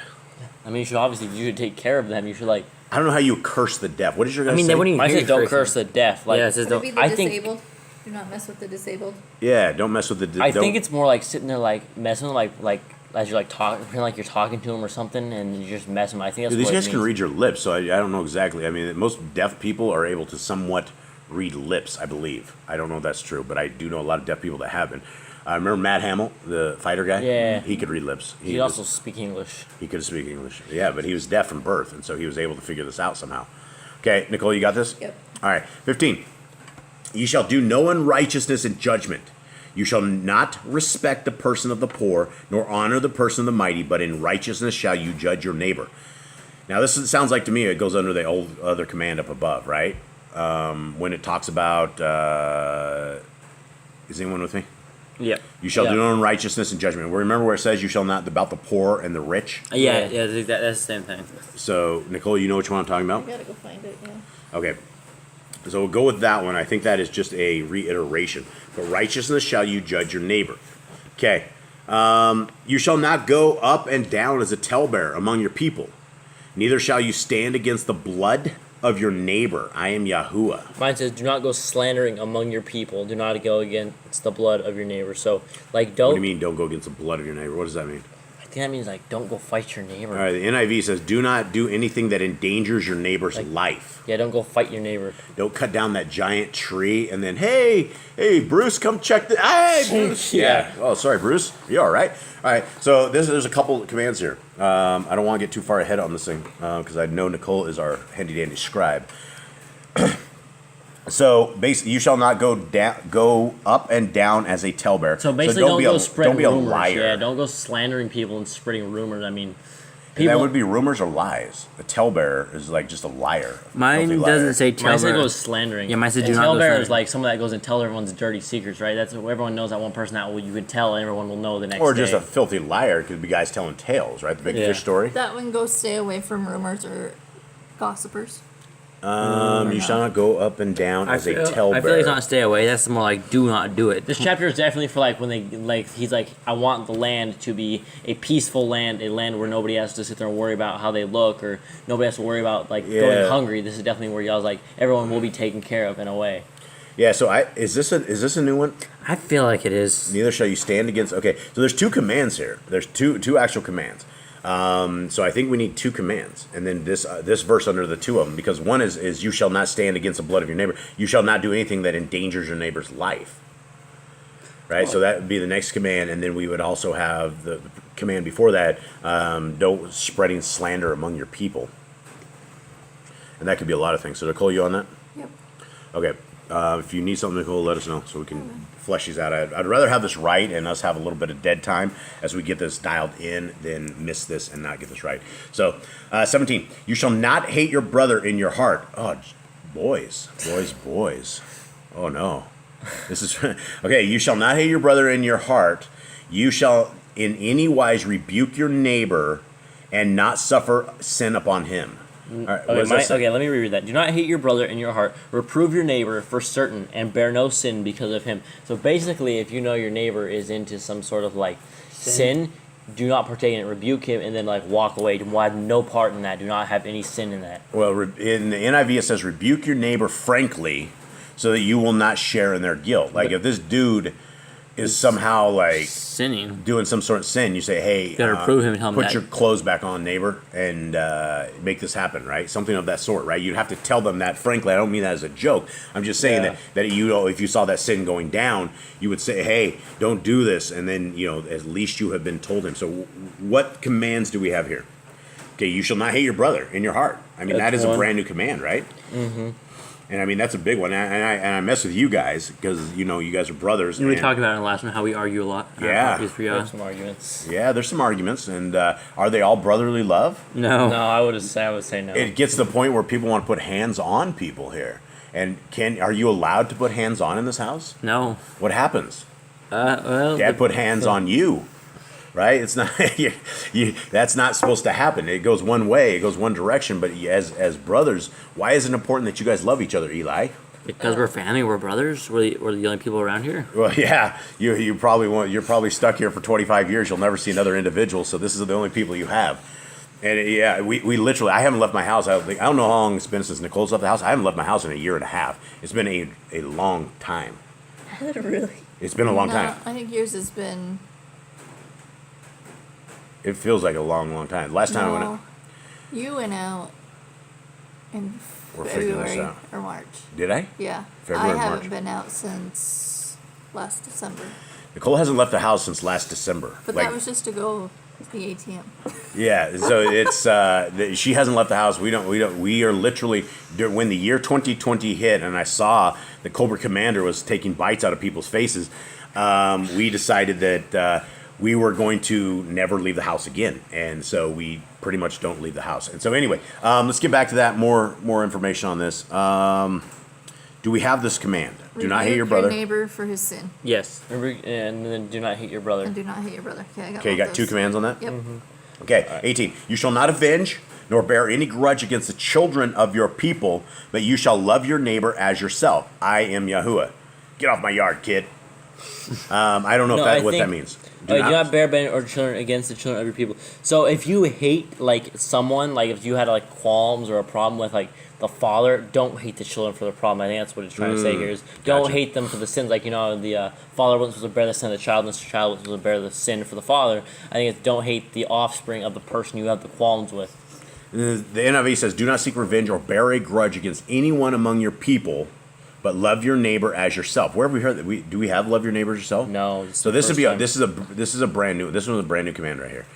I mean, you should take care of them. You should like. I don't know how you curse the deaf. What did your guys I mean, say? they wouldn't even I hear say you don't cursing. curse the deaf. Like, Yeah, it says Would it be don't. the I think- disabled? Do not mess with the disabled. Yeah, don't mess with the. I think it's more like sitting there like messing with like as you're like talking, pretending like you're talking to them or something, and you're just messing. I think that's these what guys it can means. read your lips, so I don't know exactly. I mean, most deaf people are able to somewhat read lips, I believe. I don't know if that's true, but I do know a lot of deaf people that have been. I remember Matt Hamill, the fighter guy. Yeah. He could read lips. He also speak English. He could speak English. Yeah, but he was deaf from birth, and so he was able to figure this out somehow. Okay, Nicole, you got this? Yep. All right, 15. You shall do no unrighteousness in judgment. You shall not respect the person of the poor, nor honor the person of the mighty, but in righteousness shall you judge your neighbor. Now, sounds like to me it goes under the old other command up above, right? When it talks about, is anyone with me? Yep. You shall Yeah. do no unrighteousness in judgment. Remember where it says you shall not about the poor and the rich? Yeah, that's the same thing. So, Nicole, you know which one I'm talking I about? gotta go find it, yeah. Okay. So we'll go with that one. I think that is just a reiteration. But righteousness shall you judge your neighbor. Okay. You shall not go up and down as a talebearer among your people. Neither shall you stand against the blood of your neighbor. I am Yahuwah. Mine says, "Do not go slandering among your people. Do not go against the blood of your neighbor." So, like, don't. What do you mean, don't go against the blood of your neighbor? What does that mean? I think that means like, don't go fight your neighbor. All right, the NIV says, do not do anything that endangers your neighbor's life. Yeah, don't go fight your neighbor. Don't cut down that giant tree and then, hey, Bruce, come check the. Hey, Bruce. Yeah. Oh, sorry, Bruce. You all right? All right. So there's a couple of commands here. I don't want to get too far ahead on this thing because I know Nicole is our handy dandy scribe. So basically, you shall not go up and down as a talebearer. So basically, don't go spreading don't be a rumors. liar. Yeah, don't go slandering people and spreading rumors. I mean, And that would be rumors or lies. A talebearer is like just a liar. Mine filthy liar. doesn't say mine says talebearer. goes slandering. Yeah, mine says And do not go talebearer is slandering. like someone that goes and tells everyone's dirty secrets, right? That's everyone knows that one person that you can tell, and everyone will know the next Or day. just a filthy liar could be guys telling tales, right? The big Yeah. fish story. That one goes stay away from rumors or gossipers. You shall not go up and down as a I talebearer. feel like it's not stay away. That's more like do not do it. This chapter is definitely for like when they like he's like, I want the land to be a peaceful land, a land where nobody has to sit there and worry about how they look, or nobody has to worry about like Yeah. going hungry. This is definitely where y'all's like everyone will be taken care of in a way. Yeah. So is this a new one? I feel like it is. Neither shall you stand against. Okay. So there's two commands here. There's two actual commands. So I think we need two commands, and then this verse under the two of them, because one is you shall not stand against the blood of your neighbor. You shall not do anything that endangers your neighbor's life. Right. So that would be the next command, and then we would also have the command before that: don't spreading slander among your people. And that could be a lot of things. So Nicole, you on that? Yep. Okay. If you need something, Nicole, let us know so we can flesh these out. I'd rather have this right and us have a little bit of dead time as we get this dialed in than miss this and not get this right. So, 17. You shall not hate your brother in your heart. Oh, boys. Oh, no. This is okay. You shall not hate your brother in your heart. You shall in any wise rebuke your neighbor and not suffer sin upon him. All right, what does that say? Okay, let me reread that. Do not hate your brother in your heart. Reprove your neighbor for certain, and bear no sin because of him. So basically, if you know your neighbor is into some sort of like sin, do not partake in it. Rebuke him, and then like walk away. Do have no part in that. Do not have any sin in that. Well, in the NIV it says, rebuke your neighbor frankly so that you will not share in their guilt. Like if this dude is somehow like Sinning. doing some sort of sin, you say, hey, You gotta reprove him and tell him put that. your clothes back on, neighbor, and make this happen, right? Something of that sort, right? You'd have to tell them that frankly. I don't mean that as a joke. I'm just saying that you know, if you saw that sin going down, you would say, hey, don't do this, and then, you know, at least you have been told him. So what commands do we have here? Okay, you shall not hate your brother in your heart. I mean, That's that is a one. brand new command, right? And I mean, that's a big one. And I mess with you guys because, you guys are brothers. And we and- talked about it in the last one, how we argue a lot. Yeah. There's some arguments. Yeah, there's some arguments. And are they all brotherly love? No. No, I would say no. It gets to the point where people want to put hands on people here. And are you allowed to put hands on in this house? No. What happens? Well. Dad put hands on you, right? It's not. That's not supposed to happen. It goes one way. It goes one direction. But as brothers, why is it important that you guys love each other, Eli? Because we're family, we're brothers. We're the only people around here. Well, yeah. You're probably stuck here for 25 years. You'll never see another individual. So this is the only people you have. And yeah, we literally. I haven't left my house. I don't know how long it's been since Nicole's left the house. I haven't left my house in a year and a half. It's been a long time. Really? It's been a long No, time. I think yours has been. It feels like a long time. Last time I went out. You went out in We're figuring this February out. or March. Did I? Yeah. February or I haven't March. been out since last December. Nicole hasn't left the house since last December. But that was just to go to the ATM. Yeah, so it's she hasn't left the house. We are literally when the year 2020 hit, and I saw the Cobra Commander was taking bites out of people's faces. We decided that we were going to never leave the house again, and so we pretty much don't leave the house. And so anyway, let's get back to that. More information on this. Do we have this command? Do not hate your brother. neighbor for his sin. Yes. And then do not hate your brother. And do not hate your brother. Okay, I got Okay, you both got two those. commands on that? Yep. Okay, 18. You shall not avenge nor bear any grudge against the children of your people, but you shall love your neighbor as yourself. I am Yahuwah. Get off my yard, kid. I don't know what that means. Do not bear band or children against the children of your people. So if you hate someone, if you had qualms or a problem with the father, don't hate the children for the problem. I think that's what it's trying to say here is don't Gotcha. hate them for the sins. The father wasn't supposed to bear the sin of the child, and the child wasn't supposed to bear the sin for the father. I think it's don't hate the offspring of the person you have the qualms with. The NIV says, do not seek revenge or bear a grudge against anyone among your people, but love your neighbor as yourself. Where have we heard that? Do we have love your neighbor as yourself? No. So this was a brand new command right here.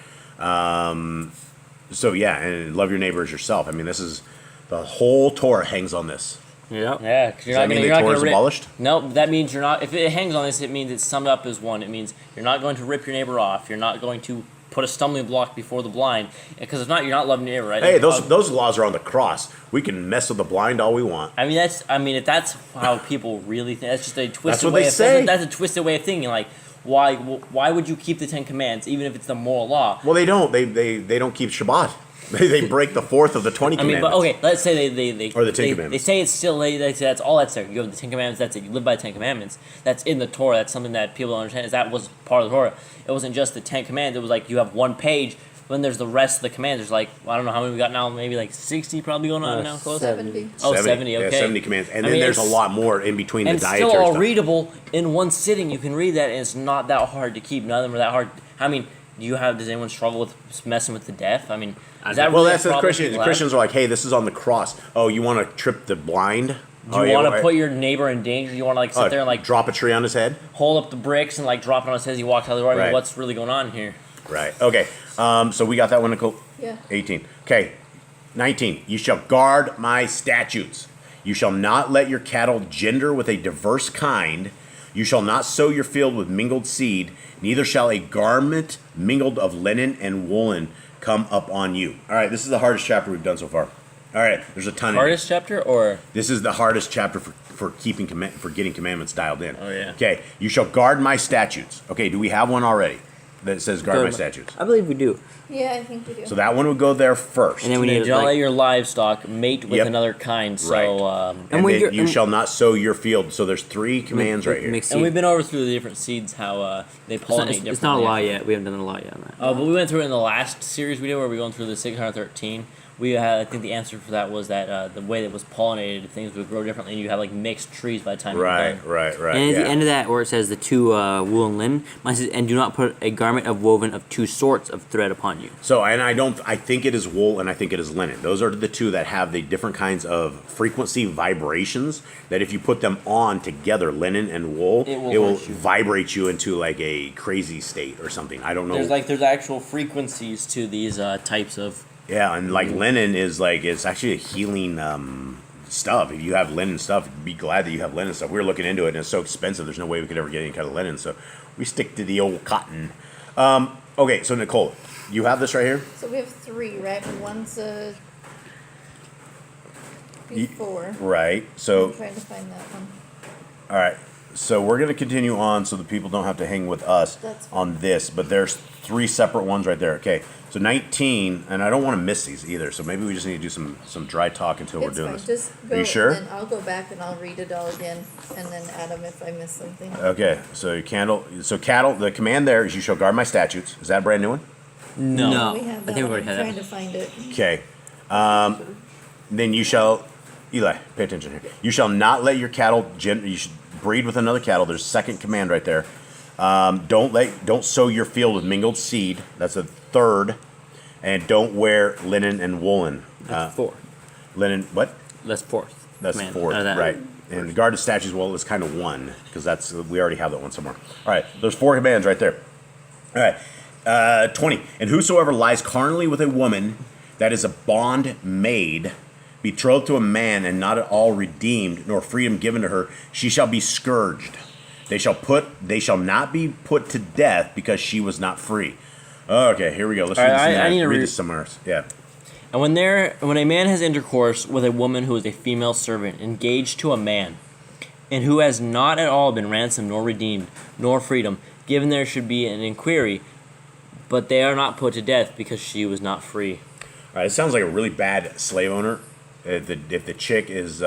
So yeah, and love your neighbor as yourself. I mean, this is the whole Torah hangs on this. Yeah. Yeah, because Does that mean the Torah is abolished? No, that means you're not. If it hangs on this, it means it's summed up as one. It means you're not going to rip your neighbor off. You're not going to put a stumbling block before the blind. Because if not, you're not loving your neighbor, right? Hey, those laws are on the cross. We can mess with the blind all we want. If that's how people really think, that's just a twisted That's what way. they say. That's a twisted way of thinking. Why would you keep the Ten Commandments even if it's the moral law? Well, they don't. They don't keep Shabbat. They break the fourth of the 20 commandments. But okay, let's say they Or the Ten they Commandments. say it's still they say that's all that's there. You have the Ten Commandments. That's it. You live by the Ten Commandments. That's in the Torah. That's something that people don't understand. Is that was part of the Torah. It wasn't just the Ten Commandments. It was you have one page. Then there's the rest of the commands. There's I don't know how many we got now. Maybe 60 probably going on now. Close. 70. Oh, 70, okay. Yeah, 70 commands. And then there's a it's- lot more in between the And it's dietary still all stuff. readable in one sitting. You can read that, and it's not that hard to keep. None of them are that hard. Does anyone struggle with messing with the deaf? Is that Well, really that's a the problem Christians. people The have? Christians are like, hey, this is on the cross. Oh, you want to trip the blind? Do you want to put your neighbor in danger? You want to sit there and drop a tree on his head? hold up the bricks and drop it on his head as he walks out the door? Right. What's really going on here? Right. Okay. So we got that one, Nicole? Yeah. 18. Okay. 19. You shall guard my statutes. You shall not let your cattle gender with a diverse kind. You shall not sow your field with mingled seed. Neither shall a garment mingled of linen and woolen come up on you. All right. This is the hardest chapter we've done so far. All right. There's a ton Hardest chapter or This is the hardest chapter for getting commandments dialed in. Oh, yeah. Okay. You shall guard my statutes. Okay. Do we have one already that says guard my statutes? I believe we do. Yeah, I think we do. So that one would go there first. And then we need do not let your livestock mate with Yep. another kind. So Right. And and when then you're- you and- shall not sow your field. So there's 3 commands right here. Mix and we've seed. been over through the different seeds, how they pollinate differently. It's not a lot yet. We haven't done a lot yet on that. But we went through it in the last series we did where we were going through the 613. We had, I think the answer for that was that the way that it was pollinated, things would grow differently, and you have mixed trees by the time you're Right. done. And at yeah. the end of that, where it says the 2 wool and linen, mine says, and do not put a garment of woven of 2 sorts of thread upon you. So, and I think it is wool and I think it is linen. Those are the 2 that have the different kinds of frequency vibrations that if you put them on together, linen and wool, It will it will hurt you. vibrate you into a crazy state or something. I don't know. There's actual frequencies to these types of. Yeah, and linen is it's actually a healing stuff. If you have linen stuff, be glad that you have linen stuff. We were looking into it, and it's so expensive. There's no way we could ever get any kind of linen, so we stick to the old cotton. Okay, so Nicole, you have this right here? So we have 3, right? One's a before. Right. So I'm trying to find that one. all right. So we're going to continue on so the people don't have to hang with us That's fine. on this, but there's 3 separate ones right there. Okay. So 19, and I don't want to miss these either, so maybe we just need to do some dry talk until we're It's doing fine. this. Just go, Are you sure? Then I'll go back and I'll read it all again, and then add them if I miss something. Okay. So cattle, the command there is you shall guard my statutes. Is that a brand new one? No. We have I that think we one. already I'm had trying that. to find it. Okay. Then you shall, Eli, pay attention here. You shall not let your cattle, you should breed with another cattle. There's a second command right there. Don't sow your field with mingled seed. That's a third. And don't wear linen and woolen. That's 4. Linen, what? That's 4th. That's command. fourth, That. right? And guard the statutes, well, it's kind of 1 because we already have that one somewhere. All right, there's 4 commands right there. All right, 20. And whosoever lies carnally with a woman that is a bond maid, betrothed to a man and not at all redeemed, nor freedom given to her, she shall be scourged. They shall not be put to death because she was not free. Okay, here we go. Let's read this. I need to read this somewhere else. Yeah. And when a man has intercourse with a woman who is a female servant engaged to a man, and who has not at all been ransomed nor redeemed nor freedom, given there should be an inquiry, but they are not put to death because she was not free. All right, it sounds like a really bad slave owner. If the chick is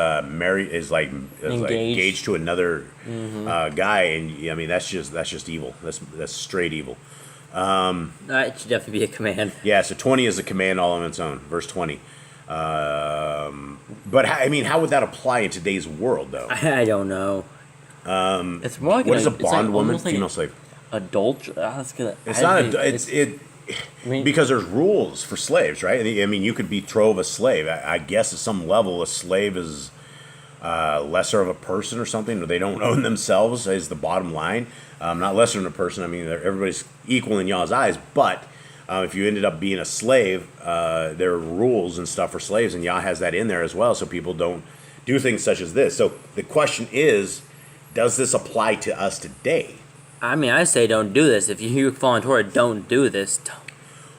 engaged to another guy, and I mean that's just evil. That's straight evil. That should definitely be a command. Yeah, so 20 is a command all on its own. Verse 20. But I mean, how would that apply in today's world, though? I don't know. It's more like What is a it's like bond woman? almost like Female slave. adultery. That's good. It's not I mean, because there's rules for slaves, right? I mean, you could betroth a slave. I guess at some level, a slave is lesser of a person or something, or they don't own themselves, is the bottom line. Not lesser than a person. I mean, everybody's equal in Yah's eyes, but if you ended up being a slave, there are rules and stuff for slaves, and Yah has that in there as well, so people don't do things such as this. So the question is, does this apply to us today? I mean, I say don't do this. If you fall in Torah, don't do this.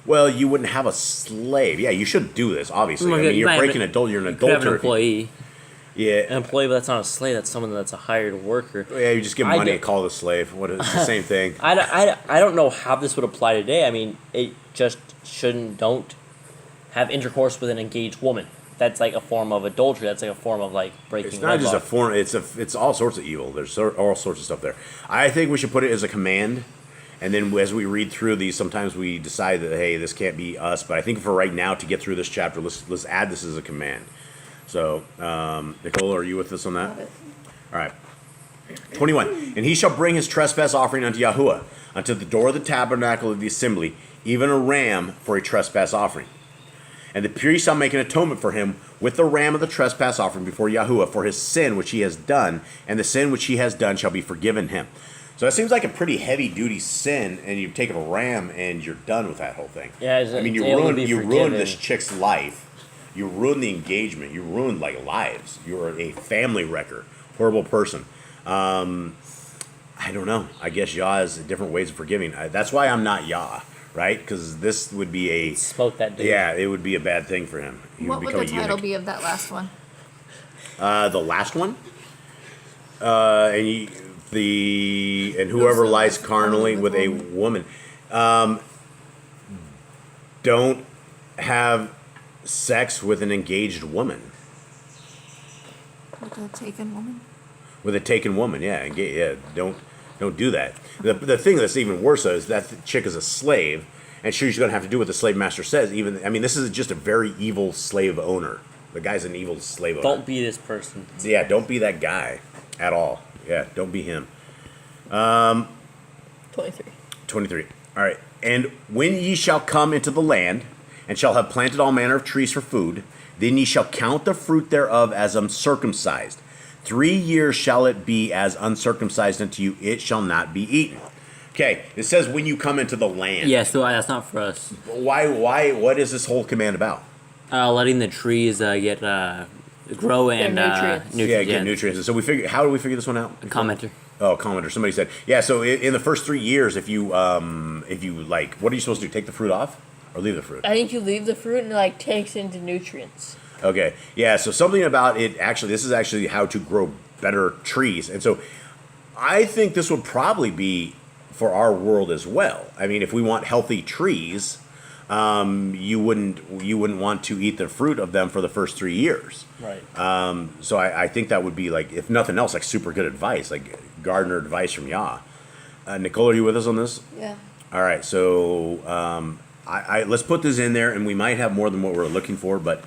Well, you wouldn't have a slave. Yeah, you shouldn't do this, obviously. Well, I mean, you you're might breaking have you're an You could have an adulterer. employee. Yeah. An employee, but that's not a slave. That's someone that's a hired worker. Yeah, you just give them I money do- and call it a slave. It's the same thing. I don't know how this would apply today. I mean, it just don't have intercourse with an engaged woman. That's like a form of adultery. That's like a form of like breaking. It's not just a wedlock. form. It's all sorts of evil. There's all sorts of stuff there. I think we should put it as a command, and then as we read through these, sometimes we decide that hey, this can't be us. But I think for right now, to get through this chapter, let's add this as a command. So, Nicole, are you with us on that? Got it. All right. 21. And he shall bring his trespass offering unto Yahuwah, unto the door of the tabernacle of the assembly, even a ram for a trespass offering. And the priest shall make an atonement for him with the ram of the trespass offering before Yahuwah for his sin which he has done, and the sin which he has done shall be forgiven him. So that seems like a pretty heavy-duty sin, and you've taken a ram and you're done with that whole thing. Yeah, I mean, you it's able to be ruined forgiven. this chick's life. You ruined the engagement. You ruined like lives. You're a family wrecker, horrible person. I don't know. I guess Yah has different ways of forgiving. That's why I'm not Yah, right? Because this would be a Smoke that dude. yeah, it would be a bad thing for him. He What would become the a title eunuch. be of that last one? The last one, and whoever lies carnally with a woman, don't have sex with an engaged woman. With a taken woman? With a taken woman, yeah, don't do that. The thing that's even worse though is that the chick is a slave, and she's going to have to do what the slave master says. This is just a very evil slave owner. The guy's an evil slave owner. Don't be this person. Yeah, don't be that guy at all. Yeah, don't be him. 23. 23. All right. And when ye shall come into the land, and shall have planted all manner of trees for food, then ye shall count the fruit thereof as uncircumcised. 3 years shall it be as uncircumcised unto you, it shall not be eaten. Okay, it says when you come into the land. Yeah, so that's not for us. Why, what is this whole command about? Letting the trees get grow and nutrients. nutrients. Yeah, get nutrients. And so how do we figure this one out? A commenter. Oh, commenter. Somebody said, yeah. So in the first 3 years, if you like, what are you supposed to do? Take the fruit off or leave the fruit? I think you leave the fruit and it like takes into nutrients. Okay. Yeah. So something about it. Actually, this is actually how to grow better trees. And so I think this would probably be for our world as well. I mean, if we want healthy trees, you wouldn't want to eat the fruit of them for the first 3 years. Right. So I think that would be like, if nothing else, like super good advice, like gardener advice from Yah. Nicole, are you with us on this? Yeah. All right. So let's put this in there, and we might have more than what we're looking for, but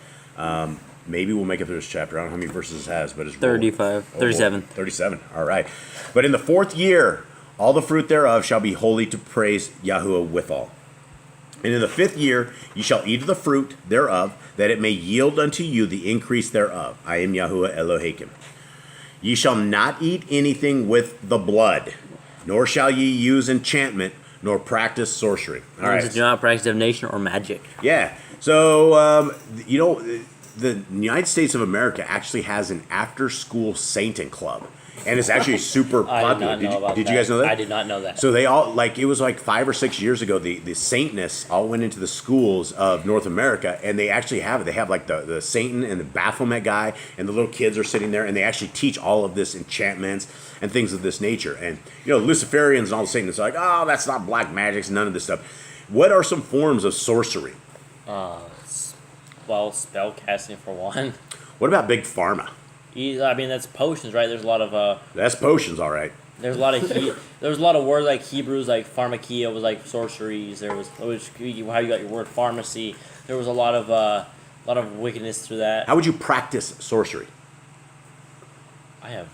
maybe we'll make it through this chapter. I don't know how many verses it has, but it's 35, 37. 37. All right. But in the 4th year, all the fruit thereof shall be holy to praise Yahuwah withal. And in the 5th year ye shall eat of the fruit thereof, that it may yield unto you the increase thereof. I am Yahuwah Elohim. Ye shall not eat anything with the blood, nor shall ye use enchantment, nor practice sorcery. All right. Do not practice divination or magic. Yeah. So, the United States of America actually has an after-school sainting club. And it's actually super I popular. did not know about Did that. you guys know that? I did not know that. So they all, like, it was like 5 or 6 years ago, the Saintness all went into the schools of North America, and they actually have it. They have like the Satan and the Baphomet guy, and the little kids are sitting there, and they actually teach all of this enchantments and things of this nature. And, Luciferians and all the Satanists are like, oh, that's not black magic, none of this stuff. What are some forms of sorcery? Well, spell casting for one. What about Big Pharma? I mean, that's potions, right? There's a lot of That's potions, all right. there's a lot of there was a lot of words like Hebrews, like pharmakia was like sorceries. There was how you got your word pharmacy. There was a lot of wickedness through that. How would you practice sorcery? I have.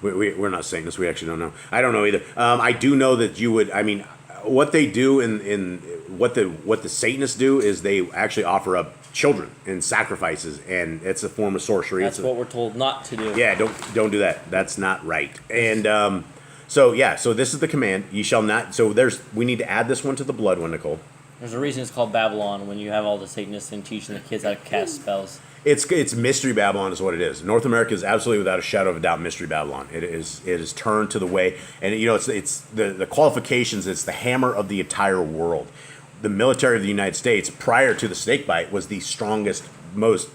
We're not saying this. We actually don't know. I don't know either. I do know that you would. I mean, what they do in what the Satanists do is they actually offer up children and sacrifices, and it's a form of sorcery. That's what we're told not to do. Yeah, don't do that. That's not right. And so this is the command. You shall not. So we need to add this one to the blood one, Nicole. There's a reason it's called Babylon when you have all the Satanists and teaching the kids how to cast spells. It's Mystery Babylon is what it is. North America is absolutely without a shadow of a doubt Mystery Babylon. It is turned to the way, and it's the qualifications. It's the hammer of the entire world. The military of the United States prior to the snake bite was the strongest, most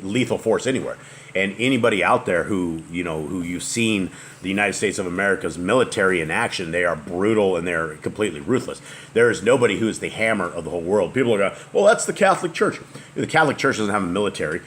lethal force anywhere. And anybody out there who you've seen the United States of America's military in action, they are brutal and they're completely ruthless. There is nobody who is the hammer of the whole world. People are going, well, that's the Catholic Church. The Catholic Church doesn't have a military.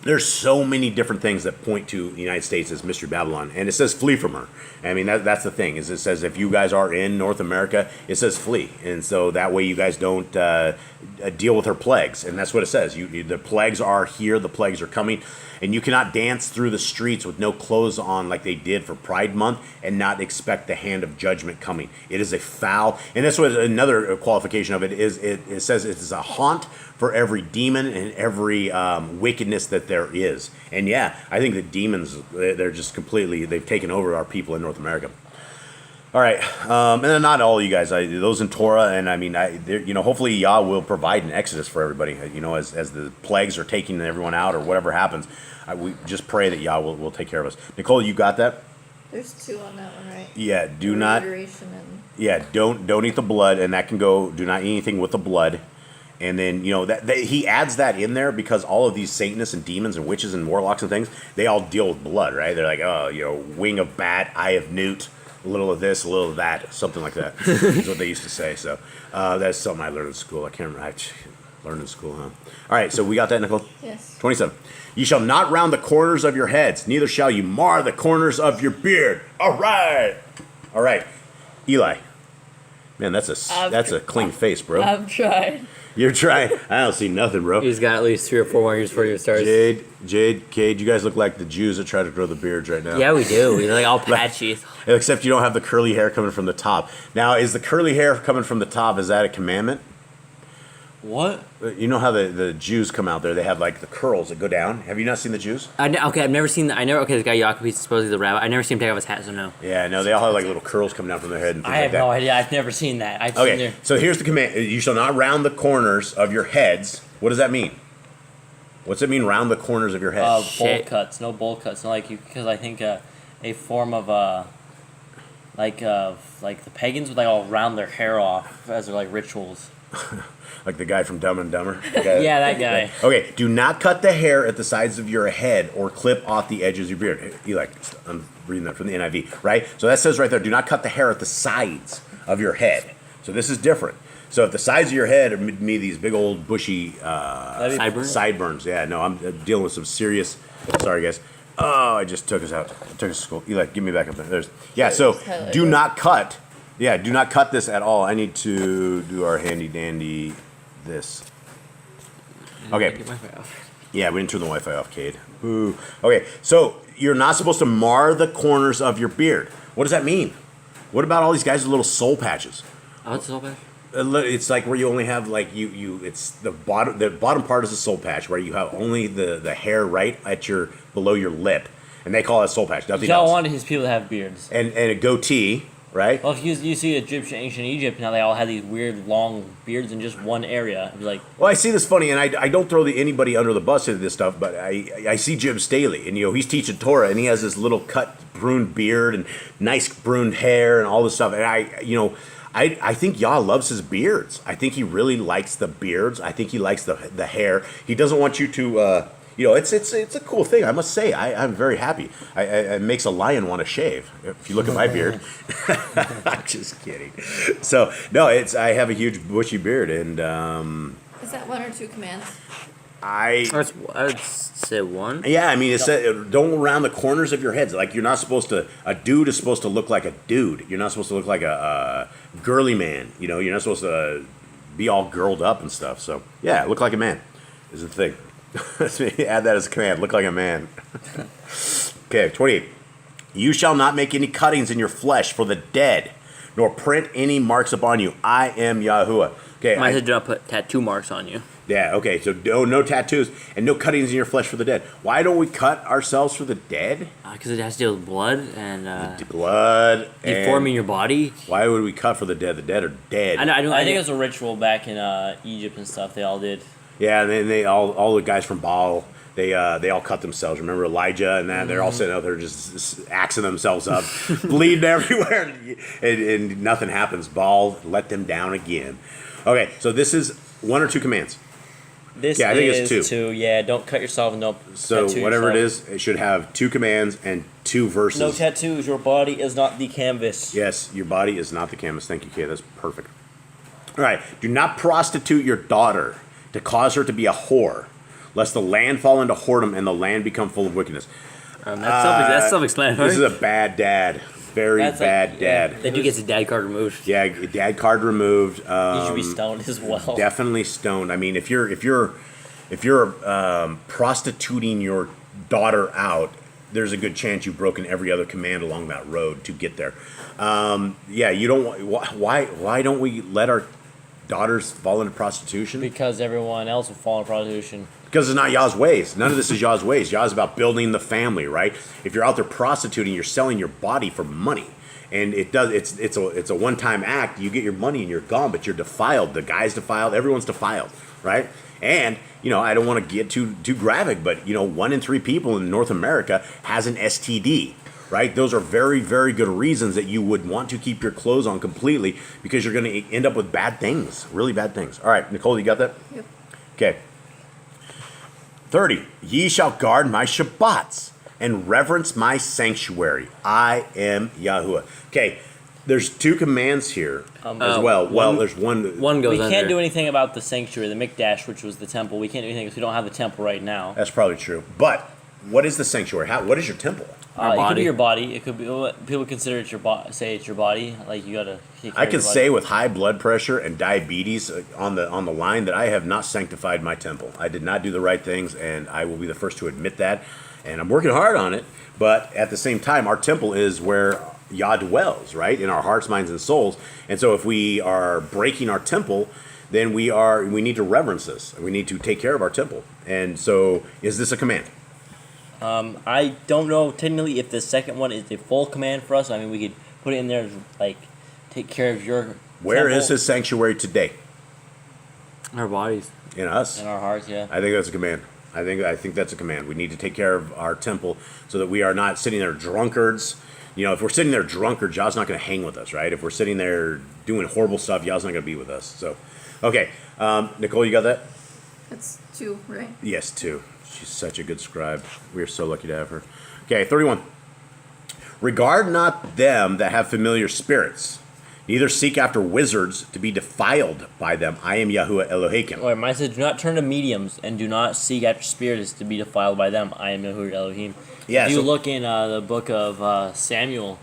There's so many different things that point to the United States as Mystery Babylon, and it says flee from her. I mean, that's the thing, is it says if you guys are in North America, it says flee, and so that way you guys don't deal with her plagues, and that's what it says. The plagues are here, the plagues are coming, and you cannot dance through the streets with no clothes on like they did for Pride Month and not expect the hand of judgment coming. It is a foul, and that's what another qualification of it is. It says it is a haunt for every demon and every wickedness that there is. And yeah, I think the demons, they're just completely, they've taken over our people in North America. All right, and then not all of you guys, those in Torah, and I mean, hopefully Yah will provide an exodus for everybody, as the plagues are taking everyone out or whatever happens. We just pray that Yah will take care of us. Nicole, you got that? There's 2 on that one, right? Yeah, do not. Alliteration and Yeah, don't eat the blood, and that can go. Do not eat anything with the blood. And then, that he adds that in there because all of these Satanists and demons and witches and warlocks and things, they all deal with blood, right? They're like, wing of bat, eye of newt, a little of this, a little of that, something like that is what they used to say. So that's something I learned in school. I can't remember. I learned in school, huh? All right, so we got that, Nicole? yes. 27. You shall not round the corners of your heads, neither shall you mar the corners of your beard. All right. Eli. Man, that's a clean face, bro. I've tried. You're trying. I don't see nothing, bro. He's got at least 3 or 4 more years before he starts. Jade, Cade, you guys look like the Jews that try to grow the beards right now. Yeah, we do. We look all patchy. Except you don't have the curly hair coming from the top. Now, is the curly hair coming from the top, is that a commandment? What? You know how the Jews come out there, they have like the curls that go down. Have you not seen the Jews? I've never seen that. This guy Yaakov, he's supposedly the rabbi. I've never seen him take off his hat, so no. Yeah, no, they all have like little curls coming down from their head and things I like have that. no idea. I've never seen that. I've seen Okay, their... so here's the command. You shall not round the corners of your heads. What does that mean? What's it mean, round the corners of your head? Bowl Shit. cuts, no bowl cuts. No, like you, because I think a form of like the pagans would like all round their hair off as their like rituals. Like the guy from Dumb and Dumber? Yeah, that guy. Okay, do not cut the hair at the sides of your head or clip off the edges of your beard. I'm reading that from the NIV, right? So that says right there, do not cut the hair at the sides of your head. So this is different. So if the sides of your head are me these big old bushy sideburns, yeah, no, I'm dealing with some serious. Sorry, guys. Oh, I just took us out. I took us to school. Eli, give me back up there. So do not cut. Yeah, do not cut this at all. I need to do our handy dandy this. Okay. Get my Wi-Fi off. Yeah, we didn't turn the Wi-Fi off, Cade. Boo. Okay, so you're not supposed to mar the corners of your beard. What does that mean? What about all these guys with little soul patches? Oh, it's so bad. It's like where you only have like it's the bottom part is a soul patch where you have only the hair right at your below your lip, and they call it a soul patch. Nothing Y'all else. wanted his people to have beards. And a goatee, right? Well, if you see ancient Egypt, now they all had these weird long beards in just one area. It was like, Well, I see this funny, and I don't throw anybody under the bus into this stuff, but I see Jim Staley, and he's teaching Torah, and he has this little cut pruned beard and nice pruned hair and all this stuff, and I think Yah loves his beards. I think he really likes the beards. I think he likes the hair. He doesn't want you to, it's a cool thing. I must say, I'm very happy. It makes a lion want to shave. If you look at my beard, I'm just kidding. So no, I have a huge bushy beard, and Is that one or two commands? I'd say one. Yeah, I mean, it said don't round the corners of your heads. Like you're not supposed to. A dude is supposed to look like a dude. You're not supposed to look like a girly man. You're not supposed to be all girled up and stuff. So yeah, look like a man is the thing. Let's add that as a command. Look like a man. Okay, 28. You shall not make any cuttings in your flesh for the dead, nor print any marks upon you. I am Yahuwah. Okay. Mine said do not put tattoo marks on you. Yeah, okay, so no tattoos and no cuttings in your flesh for the dead. Why don't we cut ourselves for the dead? Because it has to deal with blood and Blood and deforming your body. Why would we cut for the dead? The dead are dead. I think it was a ritual back in Egypt and stuff. They all did. Yeah, and then they all the guys from Baal, they all cut themselves. Remember Elijah and that? They're all sitting out there just axing themselves up, bleeding everywhere, and nothing happens. Baal let them down again. Okay, so this is one or two commands. This I think is it's two. Yeah, don't cut yourself and don't So tattoo whatever yourself. it is, it should have two commands and two verses. No tattoos. Your body is not the canvas. Yes, your body is not the canvas. Thank you, Kay. That's perfect. All right. Do not prostitute your daughter to cause her to be a whore, lest the land fall into whoredom and the land become full of wickedness. That's self-explanatory. This is a bad dad. Very That's bad dad. Then you get the dad card removed. Yeah, dad card removed. You should be stoned as well. Definitely stoned. I mean, if you're prostituting your daughter out, there's a good chance you've broken every other command along that road to get there. You don't. Why don't we let our daughters fall into prostitution? Because everyone else will fall in prostitution. Because it's not Yah's ways. None of this is Yah's ways. Yah's about building the family, right? If you're out there prostituting, you're selling your body for money. And it's a one-time act. You get your money and you're gone, but you're defiled. The guy's defiled. Everyone's defiled, right? And, I don't want to get too graphic, but, 1 in 3 people in North America has an STD, right? Those are very, very good reasons that you would want to keep your clothes on completely because you're going to end up with bad things, really bad things. All right, Nicole, you got that? Yep. Okay. 30. Ye shall guard my Shabbats and reverence my sanctuary. I am Yahuwah. Okay, there's two commands here as well. Well, there's one. One goes We under. can't do anything about the sanctuary, the Mikdash, which was the temple. We can't do anything because we don't have the temple right now. That's probably true. But what is the sanctuary? What is your temple? Our It could body. be your body. It could be people consider it your body. Say it's your body. Like you gotta. take care I of can your body. say with high blood pressure and diabetes on the line that I have not sanctified my temple. I did not do the right things, and I will be the first to admit that. And I'm working hard on it. But at the same time, our temple is where Yah dwells, right? In our hearts, minds, and souls. And so if we are breaking our temple, then we need to reverence this. We need to take care of our temple. And so is this a command? I don't know technically if the second one is a full command for us. I mean, we could put it in there as, like, take care of your Where temple is his sanctuary today? Our bodies. In us? in our hearts. Yeah. I think that's a command. I think that's a command. We need to take care of our temple so that we are not sitting there drunkards. You know, if we're sitting there drunkards, Yah's not going to hang with us, right? If we're sitting there doing horrible stuff, Yah's not going to be with us. So, okay. Nicole, you got that? That's 2, right? Yes, 2. She's such a good scribe. We are so lucky to have her. Okay, 31. Regard not them that have familiar spirits, neither seek after wizards to be defiled by them. I am Yahuwah Elohim. Or mine says, do not turn to mediums and do not seek after spirits to be defiled by them. I am Yahuwah Elohim. Yeah, if you so- look in the book of Samuel,